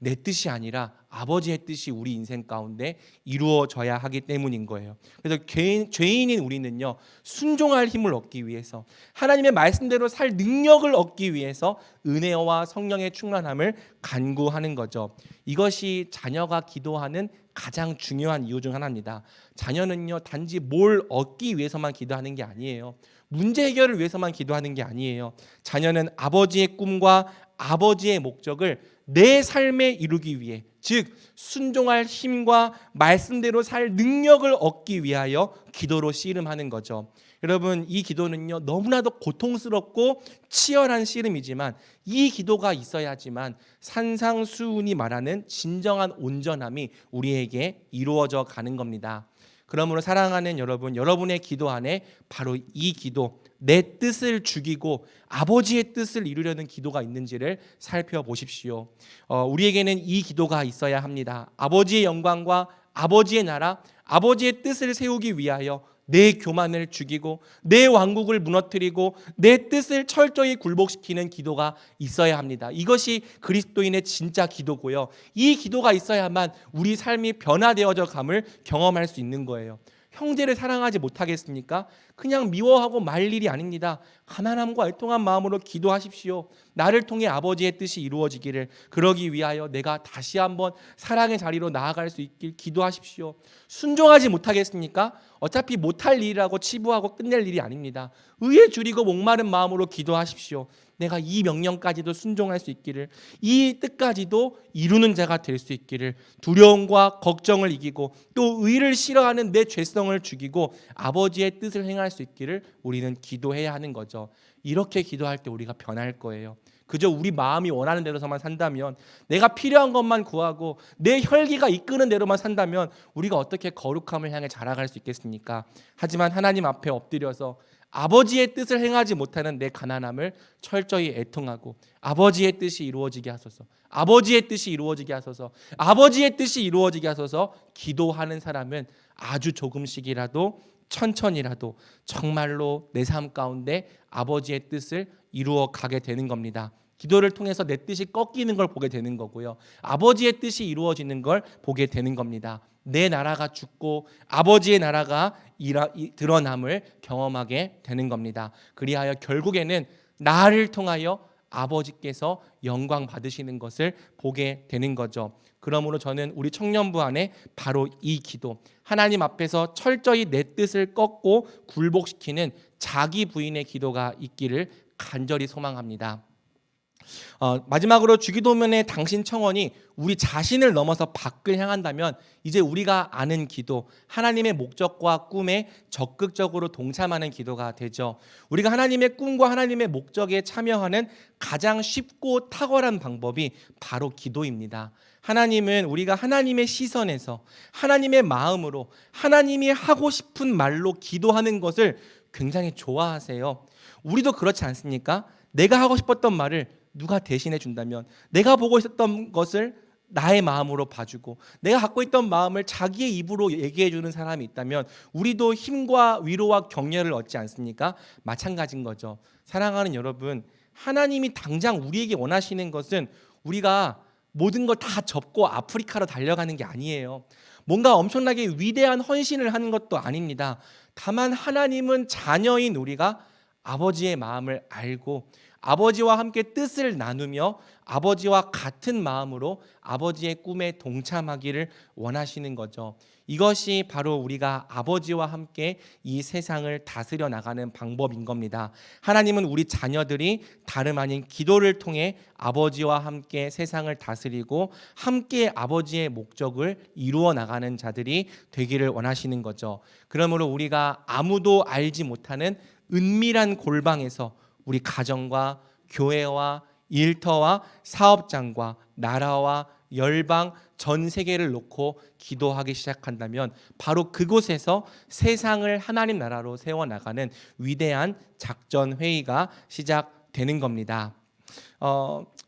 내 뜻이 아니라 아버지의 뜻이 우리 인생 가운데 이루어져야 하기 때문인 거예요. 그래서 죄인인 우리는요, 순종할 힘을 얻기 위해서, 하나님의 말씀대로 살 능력을 얻기 위해서 은혜와 성령의 충만함을 간구하는 거죠. 이것이 자녀가 기도하는 가장 중요한 이유 중 하나입니다. 자녀는요, 단지 뭘 얻기 위해서만 기도하는 게 아니에요. 문제 해결을 위해서만 기도하는 게 아니에요. 자녀는 아버지의 꿈과 아버지의 목적을 내 삶에 이루기 위해, 즉 순종할 힘과 말씀대로 살 능력을 얻기 위하여 기도로 씨름하는 거죠. 여러분, 이 기도는요, 너무나도 고통스럽고 치열한 씨름이지만 이 기도가 있어야지만 산상수훈이 말하는 진정한 온전함이 우리에게 이루어져 가는 겁니다. 그러므로 사랑하는 여러분, 여러분의 기도 안에 바로 이 기도, 내 뜻을 죽이고 아버지의 뜻을 이루려는 기도가 있는지를 살펴보십시오. 우리에게는 이 기도가 있어야 합니다. 아버지의 영광과 아버지의 나라, 아버지의 뜻을 세우기 위하여 내 교만을 죽이고 내 왕국을 무너뜨리고 내 뜻을 철저히 굴복시키는 기도가 있어야 합니다. 이것이 그리스도인의 진짜 기도고요. 이 기도가 있어야만 우리 삶이 변화되어져 감을 경험할 수 있는 거예요. 형제를 사랑하지 못하겠습니까? 그냥 미워하고 말 일이 아닙니다. 가난함과 애통한 마음으로 기도하십시오. 나를 통해 아버지의 뜻이 이루어지기를, 그러기 위하여 내가 다시 한번 사랑의 자리로 나아갈 수 있길 기도하십시오. 순종하지 못하겠습니까? 어차피 못할 일이라고 치부하고 끝낼 일이 아닙니다. 의에 줄이고 목마른 마음으로 기도하십시오. 내가 이 명령까지도 순종할 수 있기를, 이 뜻까지도 이루는 자가 될 수 있기를, 두려움과 걱정을 이기고 또 의를 싫어하는 내 죄성을 죽이고 아버지의 뜻을 행할 수 있기를 우리는 기도해야 하는 거죠. 이렇게 기도할 때 우리가 변할 거예요. 그저 우리 마음이 원하는 대로서만 산다면, 내가 필요한 것만 구하고 내 혈기가 이끄는 대로만 산다면 우리가 어떻게 거룩함을 향해 자라갈 수 있겠습니까? 하지만 하나님 앞에 엎드려서 아버지의 뜻을 행하지 못하는 내 가난함을 철저히 애통하고 아버지의 뜻이 이루어지게 하소서, 아버지의 뜻이 이루어지게 하소서, 아버지의 뜻이 이루어지게 하소서 기도하는 사람은 아주 조금씩이라도, 천천히라도 정말로 내 삶 가운데 아버지의 뜻을 이루어 가게 되는 겁니다. 기도를 통해서 내 뜻이 꺾이는 걸 보게 되는 거고요, 아버지의 뜻이 이루어지는 걸 보게 되는 겁니다. 내 나라가 죽고 아버지의 나라가 드러남을 경험하게 되는 겁니다. 그리하여 결국에는 나를 통하여 아버지께서 영광 받으시는 것을 보게 되는 거죠. 그러므로 저는 우리 청년부 안에 바로 이 기도, 하나님 앞에서 철저히 내 뜻을 꺾고 굴복시키는 자기 부인의 기도가 있기를 간절히 소망합니다. 마지막으로 주기도문의 당신 청원이 우리 자신을 넘어서 밖을 향한다면 이제 우리가 아는 기도, 하나님의 목적과 꿈에 적극적으로 동참하는 기도가 되죠. 우리가 하나님의 꿈과 하나님의 목적에 참여하는 가장 쉽고 탁월한 방법이 바로 기도입니다. 하나님은 우리가 하나님의 시선에서, 하나님의 마음으로, 하나님이 하고 싶은 말로 기도하는 것을 굉장히 좋아하세요. 우리도 그렇지 않습니까? 내가 하고 싶었던 말을 누가 대신해 준다면, 내가 보고 있었던 것을 나의 마음으로 봐주고 내가 갖고 있던 마음을 자기의 입으로 얘기해 주는 사람이 있다면 우리도 힘과 위로와 격려를 얻지 않습니까? 마찬가지인 거죠. 사랑하는 여러분, 하나님이 당장 우리에게 원하시는 것은 우리가 모든 걸 다 접고 아프리카로 달려가는 게 아니에요. 뭔가 엄청나게 위대한 헌신을 하는 것도 아닙니다. 다만 하나님은 자녀인 우리가 아버지의 마음을 알고 아버지와 함께 뜻을 나누며 아버지와 같은 마음으로 아버지의 꿈에 동참하기를 원하시는 거죠. 이것이 바로 우리가 아버지와 함께 이 세상을 다스려 나가는 방법인 겁니다. 하나님은 우리 자녀들이 다름 아닌 기도를 통해 아버지와 함께 세상을 다스리고 함께 아버지의 목적을 이루어 나가는 자들이 되기를 원하시는 거죠. 그러므로 우리가 아무도 알지 못하는 은밀한 골방에서 우리 가정과 교회와 일터와 사업장과 나라와 열방 전 세계를 놓고 기도하기 시작한다면 바로 그곳에서 세상을 하나님 나라로 세워나가는 위대한 작전 회의가 시작되는 겁니다.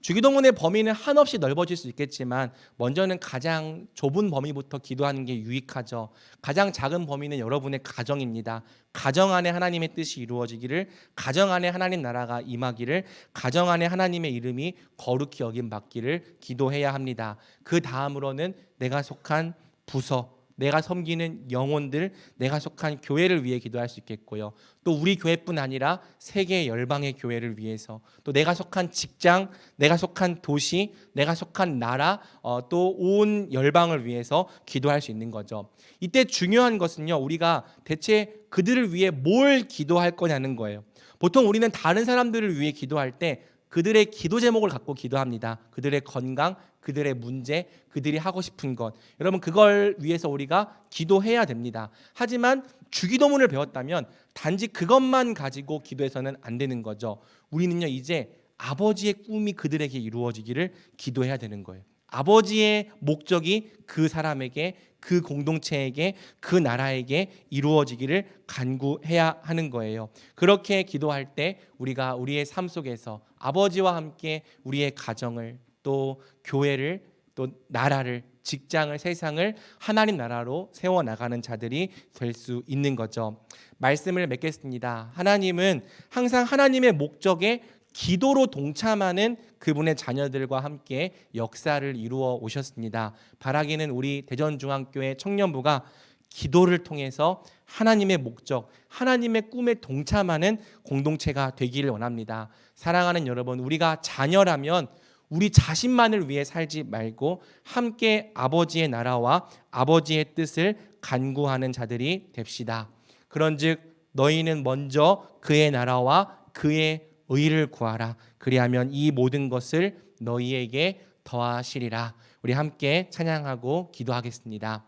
주기도문의 범위는 한없이 넓어질 수 있겠지만 먼저는 가장 좁은 범위부터 기도하는 게 유익하죠. 가장 작은 범위는 여러분의 가정입니다. 가정 안에 하나님의 뜻이 이루어지기를, 가정 안에 하나님 나라가 임하기를, 가정 안에 하나님의 이름이 거룩히 여김 받기를 기도해야 합니다. 그 다음으로는 내가 속한 부서, 내가 섬기는 영혼들, 내가 속한 교회를 위해 기도할 수 있겠고요. 또 우리 교회뿐 아니라 세계 열방의 교회를 위해서, 또 내가 속한 직장, 내가 속한 도시, 내가 속한 나라, 또 온 열방을 위해서 기도할 수 있는 거죠. 이때 중요한 것은요, 우리가 대체 그들을 위해 뭘 기도할 거냐는 거예요. 보통 우리는 다른 사람들을 위해 기도할 때 그들의 기도 제목을 갖고 기도합니다. 그들의 건강, 그들의 문제, 그들이 하고 싶은 것. 여러분, 그걸 위해서 우리가 기도해야 됩니다. 하지만 주기도문을 배웠다면 단지 그것만 가지고 기도해서는 안 되는 거죠. 우리는요, 이제 아버지의 꿈이 그들에게 이루어지기를 기도해야 되는 거예요. 아버지의 목적이 그 사람에게, 그 공동체에게, 그 나라에게 이루어지기를 간구해야 하는 거예요. 그렇게 기도할 때 우리가 우리의 삶 속에서 아버지와 함께 우리의 가정을, 또 교회를, 또 나라를, 직장을, 세상을 하나님 나라로 세워나가는 자들이 될 수 있는 거죠. 말씀을 맺겠습니다. 하나님은 항상 하나님의 목적에 기도로 동참하는 그분의 자녀들과 함께 역사를 이루어 오셨습니다. 바라기는 우리 대전중앙교회 청년부가 기도를 통해서 하나님의 목적, 하나님의 꿈에 동참하는 공동체가 되기를 원합니다. 사랑하는 여러분, 우리가 자녀라면 우리 자신만을 위해 살지 말고 함께 아버지의 나라와 아버지의 뜻을 간구하는 자들이 됩시다. 그런즉 너희는 먼저 그의 나라와 그의 의를 구하라. 그리하면 이 모든 것을 너희에게 더하시리라. 우리 함께 찬양하고 기도하겠습니다.